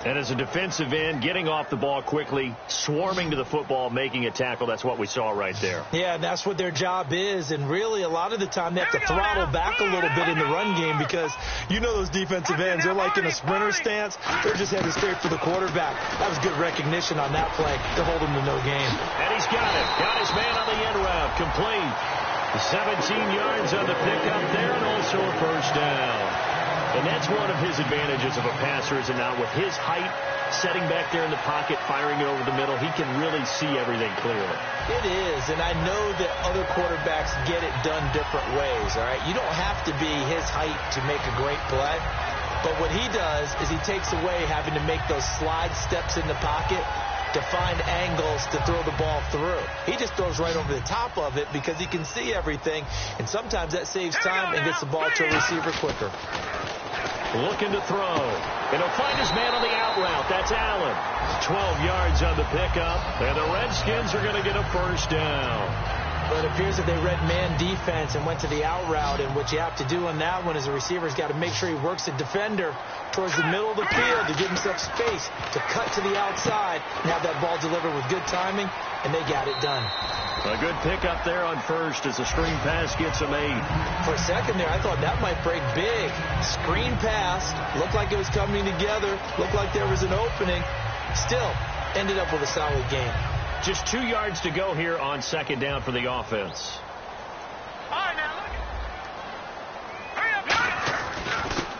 And as a defensive end, getting off the ball quickly, swarming to the football, making a tackle, that's what we saw right there. Yeah, and that's what their job is. And really, a lot of the time, they have to throttle back a little bit in the run game because you know those defensive ends, they're like in a sprinter stance. They're just headed straight for the quarterback. That was good recognition on that play to hold him to no gain. And he's got it. Got his man on the end route. Complete. 17 yards on the pickup there and also a first down. And that's one of his advantages of a passer, is it not? With his height, setting back there in the pocket, firing it over the middle, he can really see everything clearly. It is, and I know that other quarterbacks get it done different ways, all right? You don't have to be his height to make a great play. But what he does is he takes away having to make those slide steps in the pocket to find angles to throw the ball through. He just throws right over the top of it because he can see everything, and sometimes that saves time and gets the ball to a receiver quicker. Looking to throw. And he'll find his man on the out route. That's Allen. 12 yards on the pickup, and the Redskins are going to get a first down. But it appears that they read man defense and went to the out route, and what you have to do on that one as a receiver's got to make sure he works the defender towards the middle of the field to give himself space to cut to the outside and have that ball delivered with good timing, and they got it done. A good pickup there on first as the screen pass gets him 8. For a second there, I thought that might break big. Screen pass, looked like it was coming together, looked like there was an opening. Still, ended up with a solid game. Just 2 yards to go here on second down for the offense.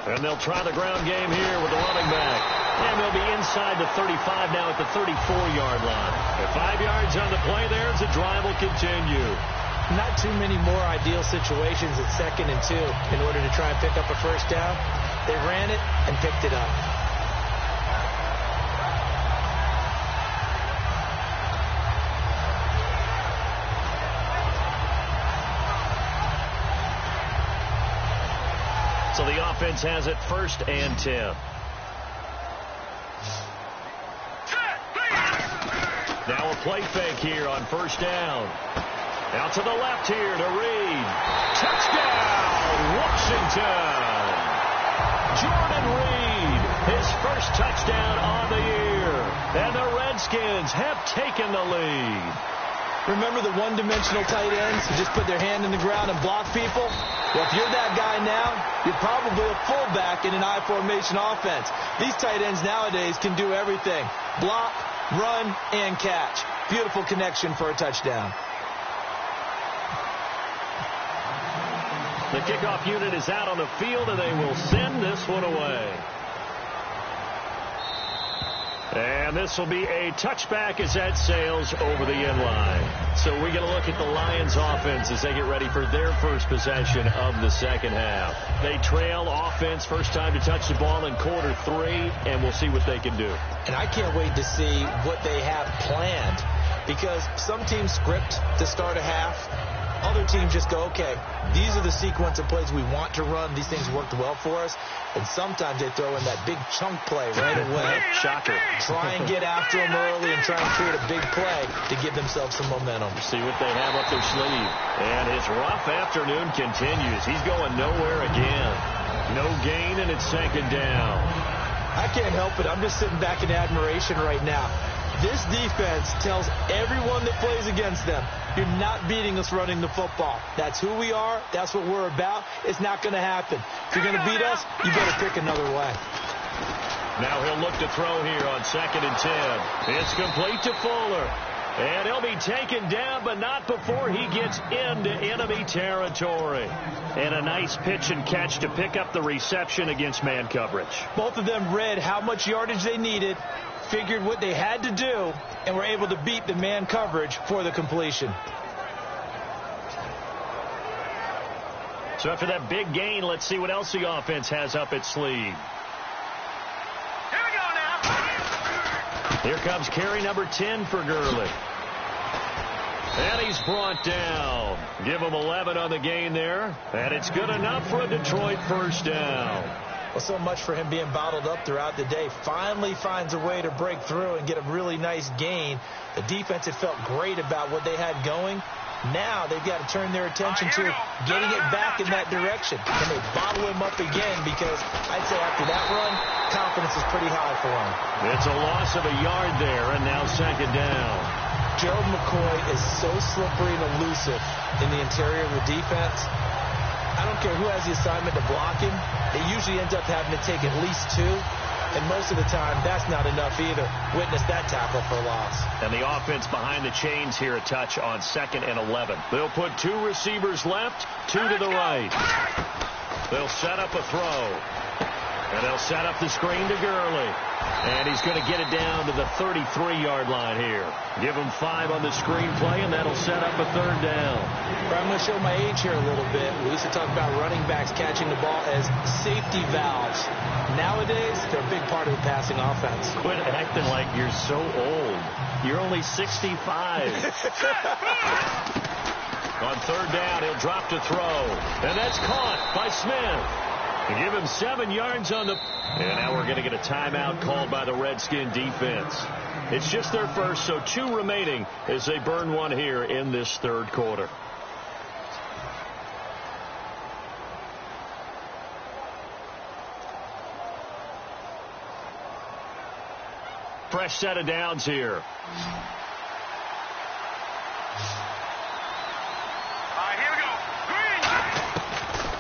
And they'll try the ground game here with the running back. And they'll be inside the 35 now at the 34-yard line. At 5 yards on the play there as the drive will continue. Not too many more ideal situations at 2nd and 2 in order to try and pick up a first down. They ran it and picked it up. So the offense has it 1st and 10. Now a play fake here on first down. Out to the left here to Reed. Touchdown, Washington. Jordan Reed, his first touchdown on the year. And the Redskins have taken the lead. Remember the one-dimensional tight ends who just put their hand in the ground and block people? Well, if you're that guy now, you're probably a fullback in an I formation offense. These tight ends nowadays can do everything. Block, run, and catch. Beautiful connection for a touchdown. The kickoff unit is out on the field, and they will send this one away. And this will be a touchback as that sails over the end line. So we're going to look at the Lions offense as they get ready for their first possession of the second half. They trail offense, first time to touch the ball in quarter 3, and we'll see what they can do. And I can't wait to see what they have planned, because some teams script to start a half. Other teams just go, okay, these are the sequence of plays we want to run. These things worked well for us. And sometimes they throw in that big chunk play right away. Shocker. Try and get after them early and try and create a big play to give themselves some momentum. See what they have up their sleeve. And his rough afternoon continues. He's going nowhere again. No gain, and it's second down. I can't help it. I'm just sitting back in admiration right now. This defense tells everyone that plays against them, you're not beating us running the football. That's who we are. That's what we're about. It's not going to happen. If you're going to beat us, you better pick another way. Now he'll look to throw here on 2nd and 10. It's complete to Fuller. And he'll be taken down, but not before he gets into enemy territory. And a nice pitch and catch to pick up the reception against man coverage. Both of them read how much yardage they needed, figured what they had to do, and were able to beat the man coverage for the completion. So after that big gain, let's see what else the offense has up its sleeve. Here we go now. Here comes carry number 10 for Gurley. And he's brought down. Give him 11 on the gain there. And it's good enough for a Detroit first down. Well, so much for him being bottled up throughout the day. Finally finds a way to break through and get a really nice gain. The defense had felt great about what they had going. Now they've got to turn their attention to getting it back in that direction. Can they bottle him up again? Because I'd say after that run, confidence is pretty high for him. It's a loss of a yard there, and now second down. Gerald McCoy is so slippery and elusive in the interior of the defense. I don't care who has the assignment to block him. They usually end up having to take at least 2. And most of the time, that's not enough either. Witness that tackle for a loss. And the offense behind the chains here a touch on 2nd and 11. They'll put 2 receivers left, 2 to the right. They'll set up a throw. And they'll set up the screen to Gurley. And he's going to get it down to the 33-yard line here. Give him 5 on the screen play, and that'll set up a 3rd down. I'm going to show my age here a little bit. We used to talk about running backs catching the ball as safety valves. Nowadays, they're a big part of the passing offense. Quit acting like you're so old. You're only 65. On 3rd down, he'll drop to throw. And that's caught by Smith. Give him 7 yards on the... And now we're going to get a timeout called by the Redskin defense. It's just their first, so 2 remaining as they burn 1 here in this 3rd quarter. Fresh set of downs here.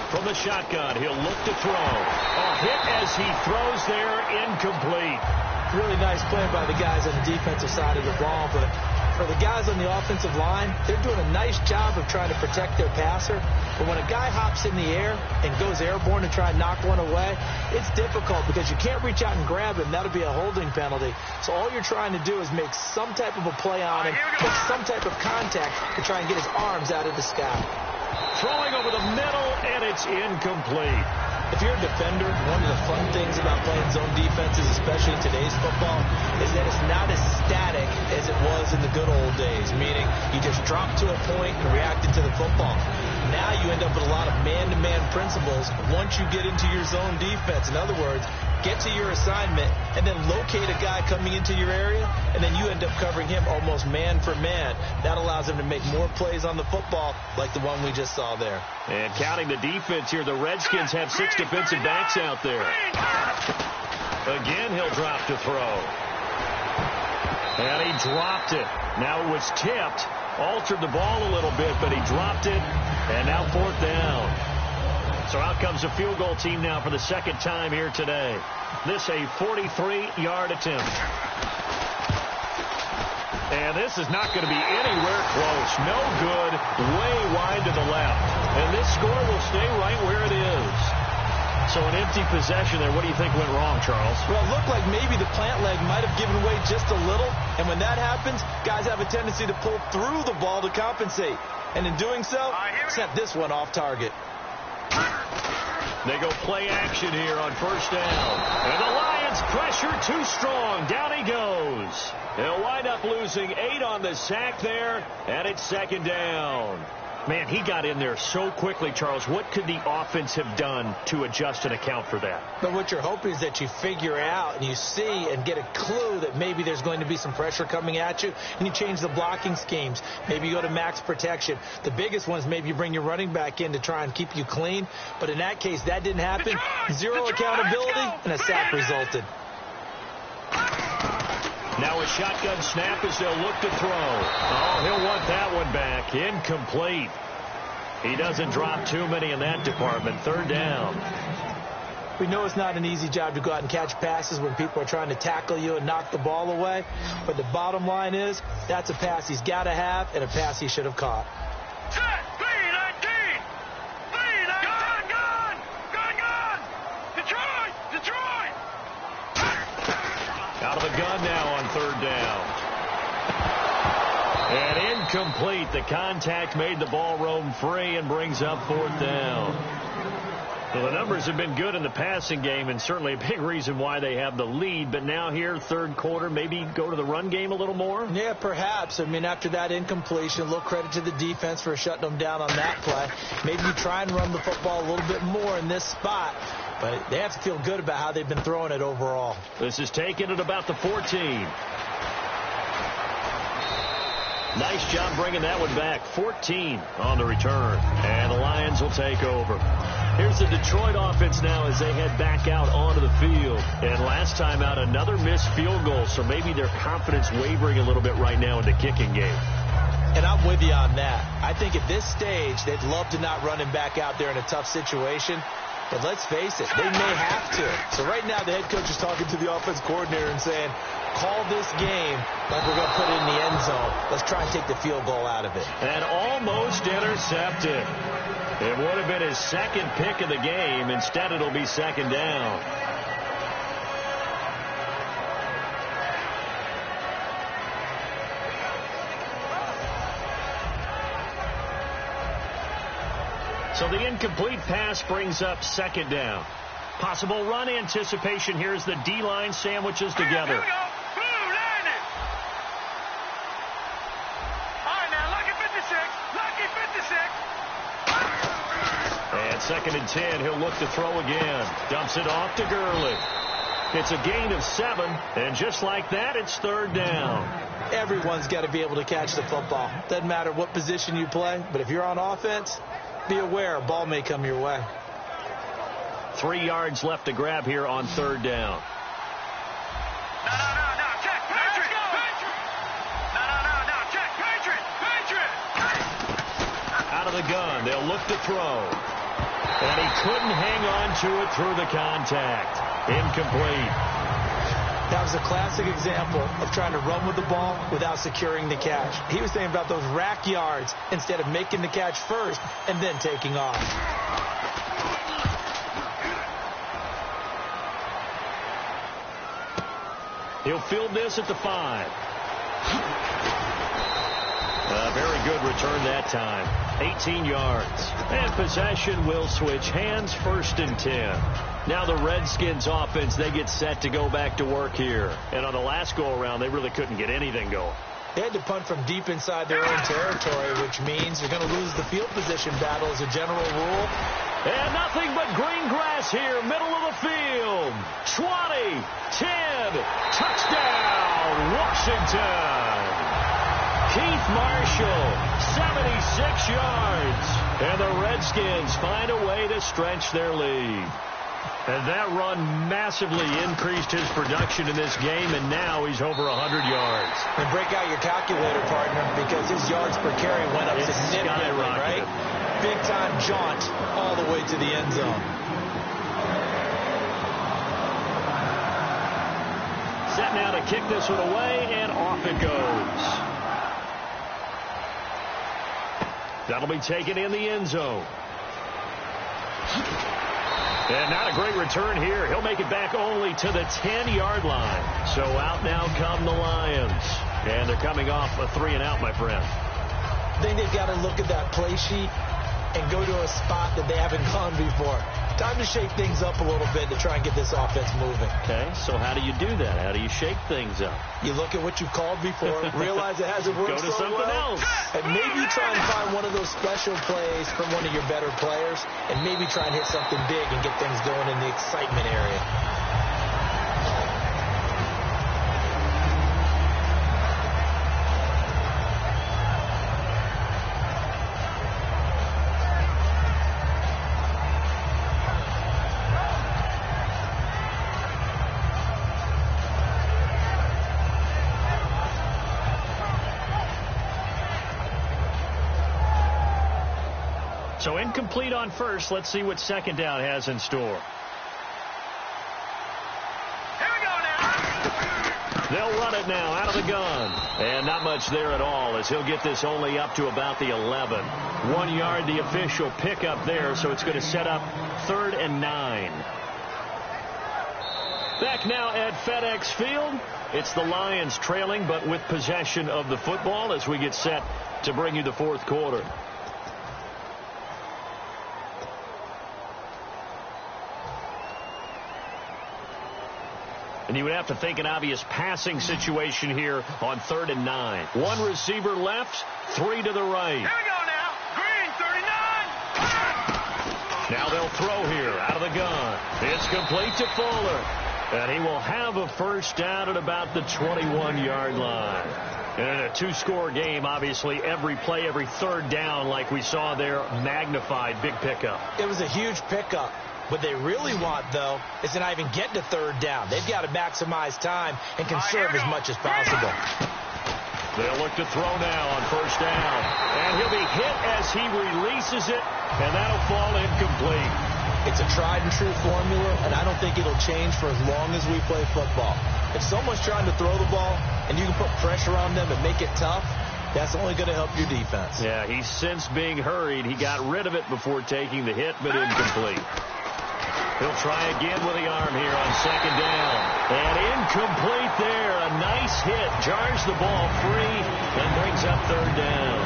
From the shotgun, he'll look to throw. A hit as he throws there, incomplete. Really nice play by the guys on the defensive side of the ball, but for the guys on the offensive line, they're doing a nice job of trying to protect their passer. But when a guy hops in the air and goes airborne to try and knock one away, it's difficult because you can't reach out and grab him. That'll be a holding penalty. So all you're trying to do is make some type of a play on him, make some type of contact to try and get his arms out of the sky. Throwing over the middle, and it's incomplete. If you're a defender, one of the fun things about playing zone defenses, especially in today's football, is that it's not as static as it was in the good old days, meaning you just drop to a point and reacted to the football. Now you end up with a lot of man-to-man principles once you get into your zone defense. In other words, get to your assignment and then locate a guy coming into your area, and then you end up covering him almost man for man. That allows him to make more plays on the football like the one we just saw there. And counting the defense here, the Redskins have 6 defensive backs out there. Again, he'll drop to throw. And he dropped it. Now it was tipped, altered the ball a little bit, but he dropped it, and now 4th down. So out comes a field goal team now for the 2nd time here today. This a 43-yard attempt. And this is not going to be anywhere close. No good, way wide to the left. And this score will stay right where it is. So an empty possession there. What do you think went wrong, Charles? Well, it looked like maybe the plant leg might have given way just a little. And when that happens, guys have a tendency to pull through the ball to compensate. And in doing so, sent this one off target. They go play action here on 1st down. And the Lions pressure too strong. Down he goes. They'll wind up losing 8 on the sack there, and it's 2nd down. Man, he got in there so quickly, Charles. What could the offense have done to adjust and account for that? But what you're hoping is that you figure out and you see and get a clue that maybe there's going to be some pressure coming at you, and you change the blocking schemes. Maybe you go to max protection. The biggest one is maybe you bring your running back in to try and keep you clean. But in that case, that didn't happen. Zero accountability, and a sack resulted. Now a shotgun snap as they'll look to throw. Oh, he'll want that one back. Incomplete. He doesn't drop too many in that department. 3rd down. We know it's not an easy job to go out and catch passes when people are trying to tackle you and knock the ball away. But the bottom line is that's a pass he's got to have and a pass he should have caught. Out of the gun now on 3rd down. And incomplete. The contact made the ball roam free and brings up 4th down. Well, the numbers have been good in the passing game and certainly a big reason why they have the lead. But now here, 3rd quarter, maybe go to the run game a little more? Yeah, perhaps. I mean, after that incompletion, a little credit to the defense for shutting them down on that play. Maybe you try and run the football a little bit more in this spot. But they have to feel good about how they've been throwing it overall. This is taken at about the 14. Nice job bringing that one back. 14 on the return. And the Lions will take over. Here's the Detroit offense now as they head back out onto the field. And last time out, another missed field goal, so maybe their confidence wavering a little bit right now in the kicking game. And I'm with you on that. I think at this stage, they'd love to not run him back out there in a tough situation. But let's face it, they may have to. So right now, the head coach is talking to the offense coordinator and saying, call this game like we're going to put it in the end zone. Let's try and take the field goal out of it. And almost intercepted. It would have been his second pick of the game. Instead, it'll be second down. So the incomplete pass brings up second down. Possible run anticipation here as the D-line sandwiches together. Here we go. Blue landed. All right, now, lucky 56. Lucky 56. And second and 10, he'll look to throw again. Dumps it off to Gurley. It's a gain of 7, and just like that, it's third down. Everyone's got to be able to catch the football. Doesn't matter what position you play, but if you're on offense, be aware a ball may come your way. 3 yards left to grab here on third down. No, check, Patriot. No, check, Patriot. Out of the gun, they'll look to throw. And he couldn't hang on to it through the contact. Incomplete. That was a classic example of trying to run with the ball without securing the catch. He was saying about those rack yards instead of making the catch first and then taking off. He'll field this at the 5. A very good return that time. 18 yards. And possession will switch hands, first and 10. Now the Redskins offense, they get set to go back to work here. And on the last go-around, they really couldn't get anything going. They had to punt from deep inside their own territory, which means you're going to lose the field position battle as a general rule. And nothing but green grass here, middle of the field. 20, 10, touchdown, Washington. Keith Marshall, 76 yards. And the Redskins find a way to stretch their lead. And that run massively increased his production in this game, and now he's over 100 yards. And break out your calculator, partner, because his yards per carry went up significantly, right? Big-time jaunt all the way to the end zone. Set now to kick this one away, and off it goes. That'll be taken in the end zone. And not a great return here. He'll make it back only to the 10-yard line. So out now come the Lions. And they're coming off a 3-and-out, my friend. I think they've got to look at that play sheet and go to a spot that they haven't gone before. Time to shake things up a little bit to try and get this offense moving. Okay, so how do you do that? How do you shake things up? You look at what you called before, realize it hasn't worked Go to something else. And maybe try and find one of those special plays from one of your better players, and maybe try and hit something big and get things going in the excitement area. So incomplete on first. Let's see what second down has in store. Here we go now. They'll run it now out of the gun. And not much there at all as he'll get this only up to about the 11. 1 yard, the official pickup there, so it's going to set up 3rd and 9. Back now at FedEx Field. It's the Lions trailing, but with possession of the football as we get set to bring you the fourth quarter. And you would have to think an obvious passing situation here on 3rd and 9. 1 receiver left, 3 to the right. Here we go now. Green, 39. Now they'll throw here out of the gun. It's complete to Fuller. And he will have a first down at about the 21-yard line. And in a two-score game, obviously, every play, every third down, like we saw there, magnified, big pickup. It was a huge pickup. What they really want, though, is to not even get to third down. They've got to maximize time and conserve as much as possible. They'll look to throw now on first down. And he'll be hit as he releases it, and that'll fall incomplete. It's a tried-and-true formula, and I don't think it'll change for as long as we play football. If someone's trying to throw the ball and you can put pressure on them and make it tough, that's only going to help your defense. Yeah, he's since being hurried. He got rid of it before taking the hit, but incomplete. He'll try again with the arm here on second down. And incomplete there. A nice hit. Jars the ball free and brings up third down.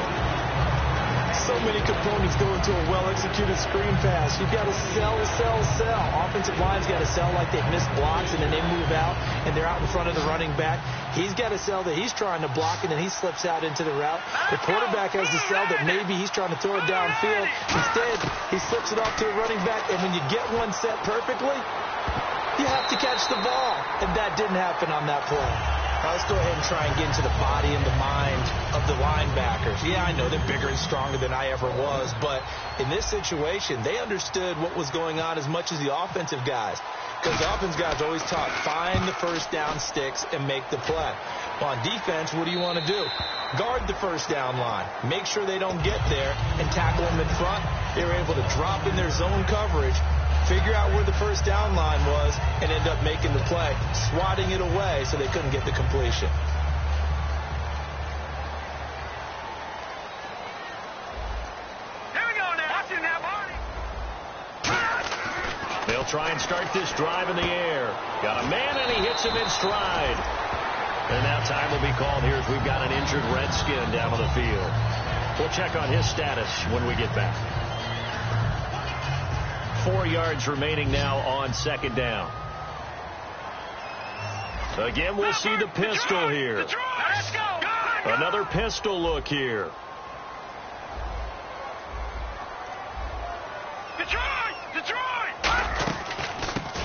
So many components go into a well-executed screen pass. You've got to sell. Offensive line's got to sell like they've missed blocks, and then they move out, and they're out in front of the running back. He's got to sell that he's trying to block, and then he slips out into the route. The quarterback has to sell that maybe he's trying to throw it downfield. Instead, he slips it off to a running back, and when you get one set perfectly, you have to catch the ball, and that didn't happen on that play. Now let's go ahead and try and get into the body and the mind of the linebackers. Yeah, I know they're bigger and stronger than I ever was, but in this situation, they understood what was going on as much as the offensive guys. Because the offensive guys always taught, find the first down sticks and make the play. Well, on defense, what do you want to do? Guard the first down line. Make sure they don't get there and tackle them in front. They were able to drop in their zone coverage, figure out where the first down line was, and end up making the play, swatting it away so they couldn't get the completion. Here we go now. Watching that, Barney. They'll try and start this drive in the air. Got a man, and he hits him in stride. And now time will be called here as we've got an injured Redskin down on the field. We'll check on his status when we get back. 4 yards remaining now on second down. Again, we'll see the pistol here. Let's go. Another pistol look here.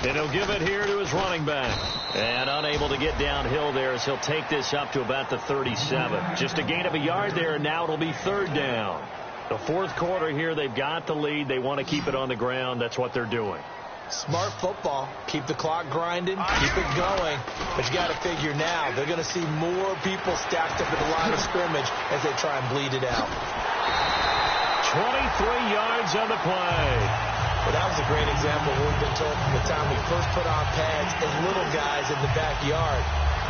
And he'll give it here to his running back. And unable to get downhill there as he'll take this up to about the 37. Just a gain of a yard there, and now it'll be third down. The fourth quarter here, they've got the lead. They want to keep it on the ground. That's what they're doing. Smart football. Keep the clock grinding. Keep it going. But you got to figure now, they're going to see more people stacked up at the line of scrimmage as they try and bleed it out. 23 yards on the play. Well, that was a great example of what we've been told from the time we first put on pads as little guys in the backyard.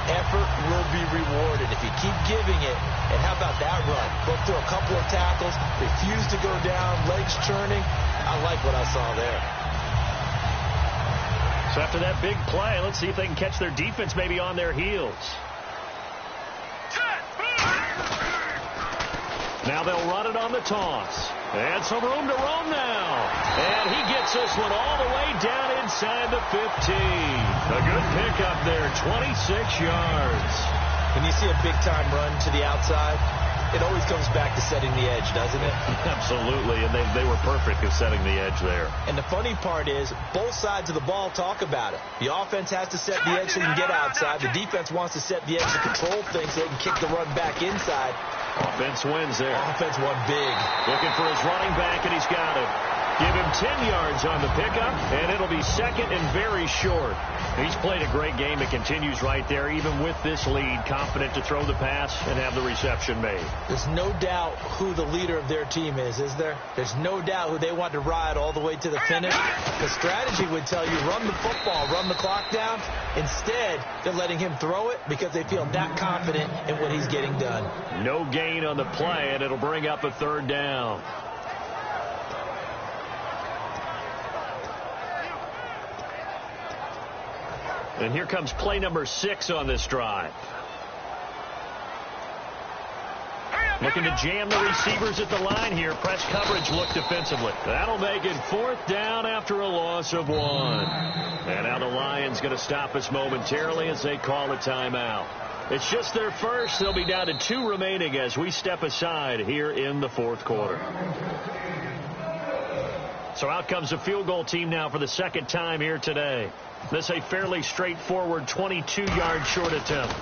Effort will be rewarded if you keep giving it. And how about that run? Broke through a couple of tackles, refused to go down, legs churning. I like what I saw there. So after that big play, let's see if they can catch their defense maybe on their heels. Now they'll run it on the toss. And some room to roam now. And he gets this one all the way down inside the 15. A good pickup there, 26 yards. When you see a big-time run to the outside, it always comes back to setting the edge, doesn't it? Absolutely, and they were perfect at setting the edge there. And the funny part is, both sides of the ball talk about it. The offense has to set the edge so they can get outside. The defense wants to set the edge to control things so they can kick the run back inside. Offense wins there. Offense won big. Looking for his running back, and he's got it. Give him 10 yards on the pickup, and it'll be second and very short. He's played a great game. It continues right there, even with this lead, confident to throw the pass and have the reception made. There's no doubt who the leader of their team is there? There's no doubt who they want to ride all the way to the finish. The strategy would tell you, run the football, run the clock down. Instead, they're letting him throw it because they feel that confident in what he's getting done. No gain on the play, and it'll bring up a third down. And here comes play number 6 on this drive. Looking to jam the receivers at the line here. Press coverage look defensively. That'll make it fourth down after a loss of 1. And now the Lions going to stop us momentarily as they call a timeout. It's just their first. They'll be down to 2 remaining as we step aside here in the fourth quarter. So out comes the field goal team now for the second time here today. This is a fairly straightforward 22-yard short attempt.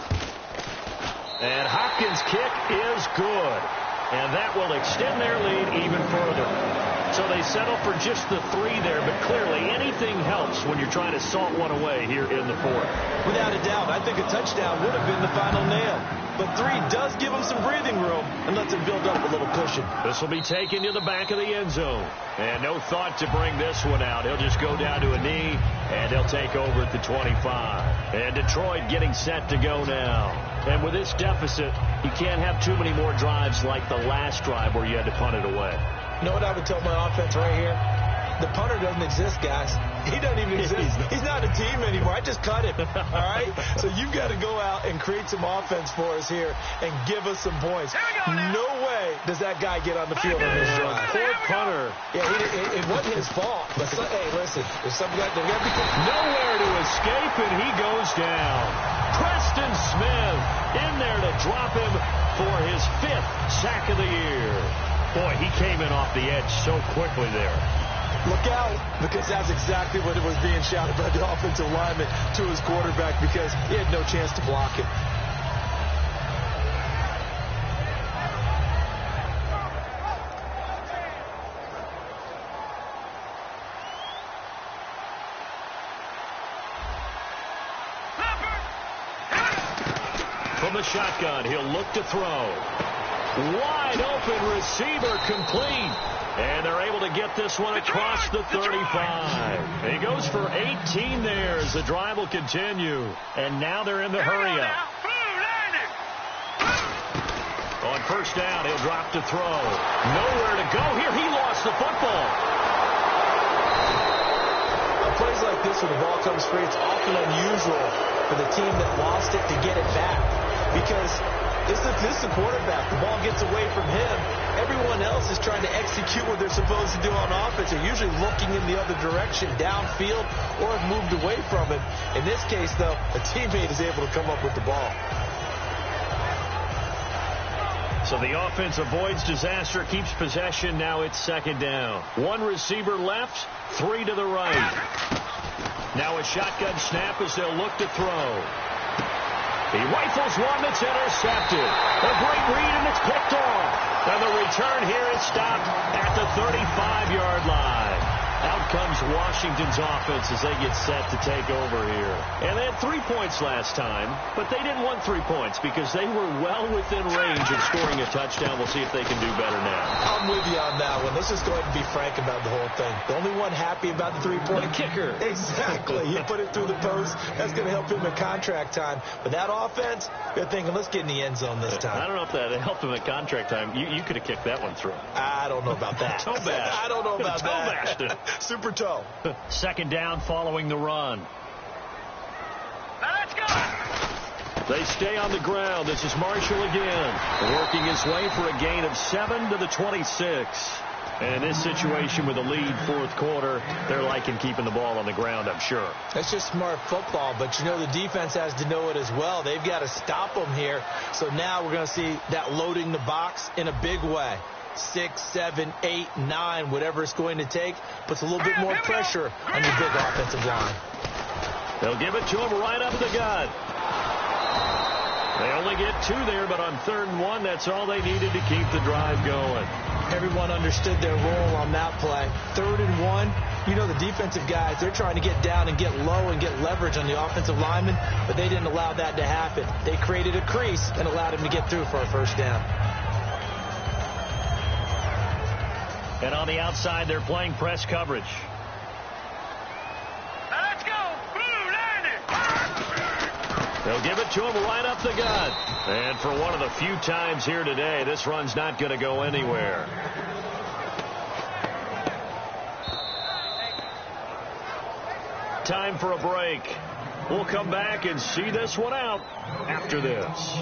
And Hopkins' kick is good. And that will extend their lead even further. So they settle for just the 3 there, but clearly anything helps when you're trying to salt one away here in the 4th. Without a doubt, I think a touchdown would have been the final nail. But 3 does give them some breathing room and lets them build up a little cushion. This will be taken to the back of the end zone. And no thought to bring this one out. He'll just go down to a knee, and he'll take over at the 25. And Detroit getting set to go now. And with this deficit, you can't have too many more drives like the last drive where you had to punt it away. You know what I would tell my offense right here? The punter doesn't exist, guys. He doesn't even exist. He's not a team anymore. I just cut him. All right? So you've got to go out and create some offense for us here and give us some points. No way does that guy get on the field on this drive. Poor punter. Yeah, it wasn't his fault. But hey, listen, there's something got to be nowhere to escape, and he goes down. Preston Smith in there to drop him for his 5th sack of the year. Boy, he came in off the edge so quickly there. Look out, because that's exactly what it was being shouted by the offensive lineman to his quarterback, because he had no chance to block it. From the shotgun, he'll look to throw. Wide open receiver complete. And they're able to get this one across the 35. He goes for 18 there as the drive will continue. And now they're in the hurry-up. On first down, he'll drop to throw. Nowhere to go here. He lost the football. On plays like this, when the ball comes free, it's often unusual for the team that lost it to get it back. Because this is the quarterback. The ball gets away from him. Everyone else is trying to execute what they're supposed to do on offense. They're usually looking in the other direction, downfield, or have moved away from it. In this case, though, a teammate is able to come up with the ball. So the offense avoids disaster, keeps possession. Now it's 2nd down. 1 receiver left, 3 to the right. Now a shotgun snap as they'll look to throw. He rifles one that's intercepted. A great read, and it's picked off. And the return here is stopped at the 35-yard line. Out comes Washington's offense as they get set to take over here. And they had 3 points last time, but they didn't want 3 points because they were well within range of scoring a touchdown. We'll see if they can do better now. I'm with you on that one. Let's just go ahead and be frank about the whole thing. The only one happy about the 3-point kicker. Exactly. He put it through the post. That's going to help him in contract time. But that offense, they're thinking, let's get in the end zone this time. I don't know if that helped him at contract time. You could have kicked that one through. I don't know about that. Toe bash. I don't know about toe that. Bashed it. Super toe. 2nd down following the run. Let's go. They stay on the ground. This is Marshall again, working his way for a gain of 7 to the 26. And in this situation with a lead 4th quarter, they're liking keeping the ball on the ground, I'm sure. That's just smart football, but you know the defense has to know it as well. They've got to stop them here. So now we're going to see that loading the box in a big way. 6, 7, 8, 9, whatever it's going to take, puts a little bit more pressure on your big offensive line. They'll give it to him right up the gut. They only get 2 there, but on 3rd and 1, that's all they needed to keep the drive going. Everyone understood their role on that play. 3rd and 1, you know the defensive guys, they're trying to get down and get low and get leverage on the offensive lineman, but they didn't allow that to happen. They created a crease and allowed him to get through for a first down. And on the outside, they're playing press coverage. Let's go. Blue landing. They'll give it to him right up the gut. And for one of the few times here today, this run's not going to go anywhere. Time for a break. We'll come back and see this one out after this.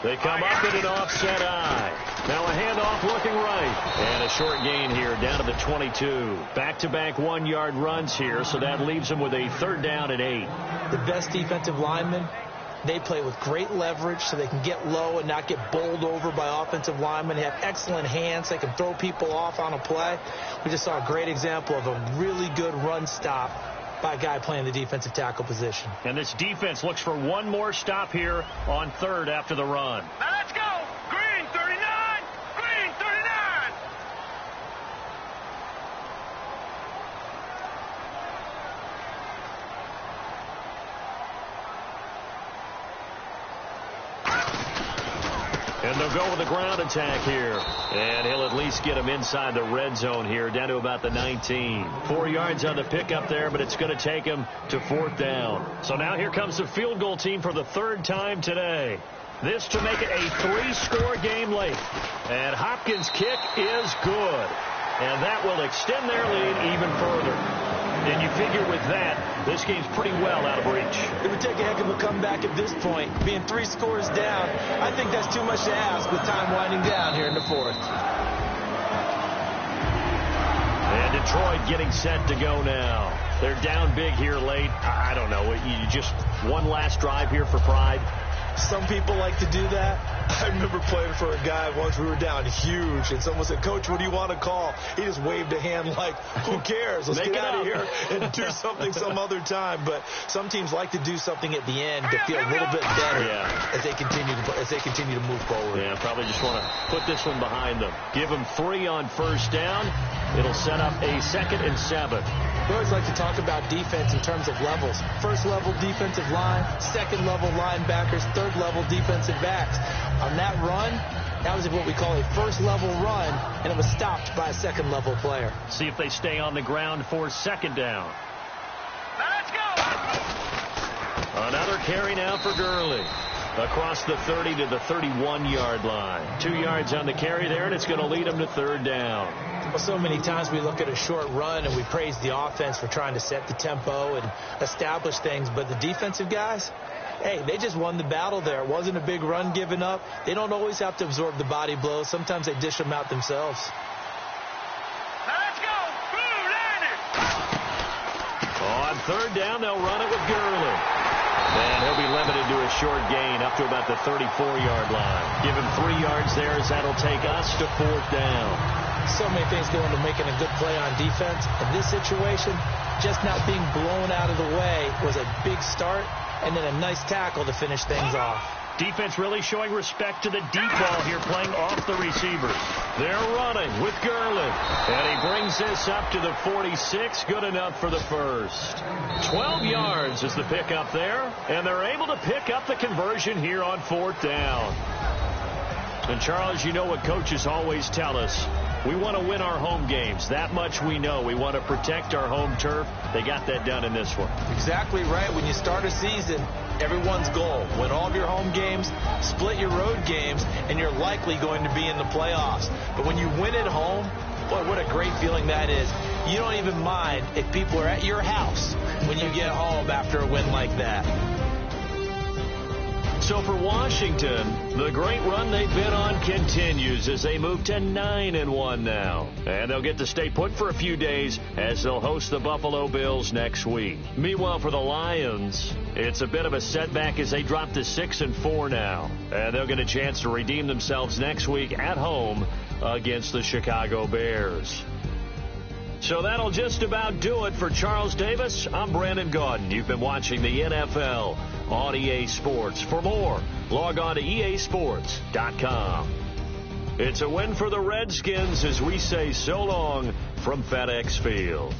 They come up in an offset eye. Now a handoff looking right. And a short gain here down to the 22. Back-to-back 1-yard runs here, so that leaves them with a 3rd down and 8. The best defensive lineman They play with great leverage so they can get low and not get bowled over by offensive linemen. They have excellent hands. They can throw people off on a play. We just saw a great example of a really good run stop by a guy playing the defensive tackle position. And this defense looks for one more stop here on third after the run. Now let's go. Green 39. Green 39. And they'll go with a ground attack here. And he'll at least get him inside the red zone here, down to about the 19. 4 yards on the pickup there, but it's going to take him to fourth down. So now here comes the field goal team for the third time today. This to make it a 3-score game late. And Hopkins' kick is good. And that will extend their lead even further. And you figure with that, this game's pretty well out of reach. It would take a heck of a comeback at this point. Being 3 scores down, I think that's too much to ask with time winding down here in the fourth. And Detroit getting set to go now. They're down big here late. I don't know. You just one last drive here for pride. Some people like to do that. I remember playing for a guy once. We were down huge, and someone said, "Coach, what do you want to call?" He just waved a hand like, "Who cares? Let's get out of here and do something some other time." But some teams like to do something at the end to feel a little bit better as they continue to move forward. Yeah, probably just want to put this one behind them. Give them 3 on first down. It'll set up a 2nd and 7. We always like to talk about defense in terms of levels. First level defensive line, second level linebackers, third level defensive backs. On that run, that was what we call a first level run, and it was stopped by a second level player. See if they stay on the ground for 2nd down. Now let's go. Another carry now for Gurley. Across the 30 to the 31-yard line. 2 yards on the carry there, and it's going to lead them to 3rd down. Well, so many times we look at a short run and we praise the offense for trying to set the tempo and establish things, but the defensive guys, hey, they just won the battle there. It wasn't a big run given up. They don't always have to absorb the body blows. Sometimes they dish them out themselves. Now let's go. Blue landed. On 3rd down, they'll run it with Gurley. And he'll be limited to a short gain up to about the 34-yard line. Give him 3 yards there as that'll take us to 4th down. So many things go into making a good play on defense. In this situation, just not being blown out of the way was a big start, and then a nice tackle to finish things off. Defense really showing respect to the deep ball here, playing off the receivers. They're running with Gurley. And he brings this up to the 46. Good enough for the first. 12 yards is the pickup there. And they're able to pick up the conversion here on 4th down. And, Charles, you know what coaches always tell us. We want to win our home games. That much we know. We want to protect our home turf. They got that done in this one. Exactly right. When you start a season, everyone's goal: win all of your home games, split your road games, and you're likely going to be in the playoffs. But when you win at home, boy, what a great feeling that is. You don't even mind if people are at your house when you get home after a win like that. So for Washington, the great run they've been on continues as they move to 9-1 now. And they'll get to stay put for a few days as they'll host the Buffalo Bills next week. Meanwhile, for the Lions, it's a bit of a setback as they drop to 6-4 now. And they'll get a chance to redeem themselves next week at home against the Chicago Bears. So that'll just about do it for Charles Davis. I'm Brandon Gaudin. You've been watching the NFL on EA Sports. For more, log on to easports.com. It's a win for the Redskins as we say so long from FedEx Field.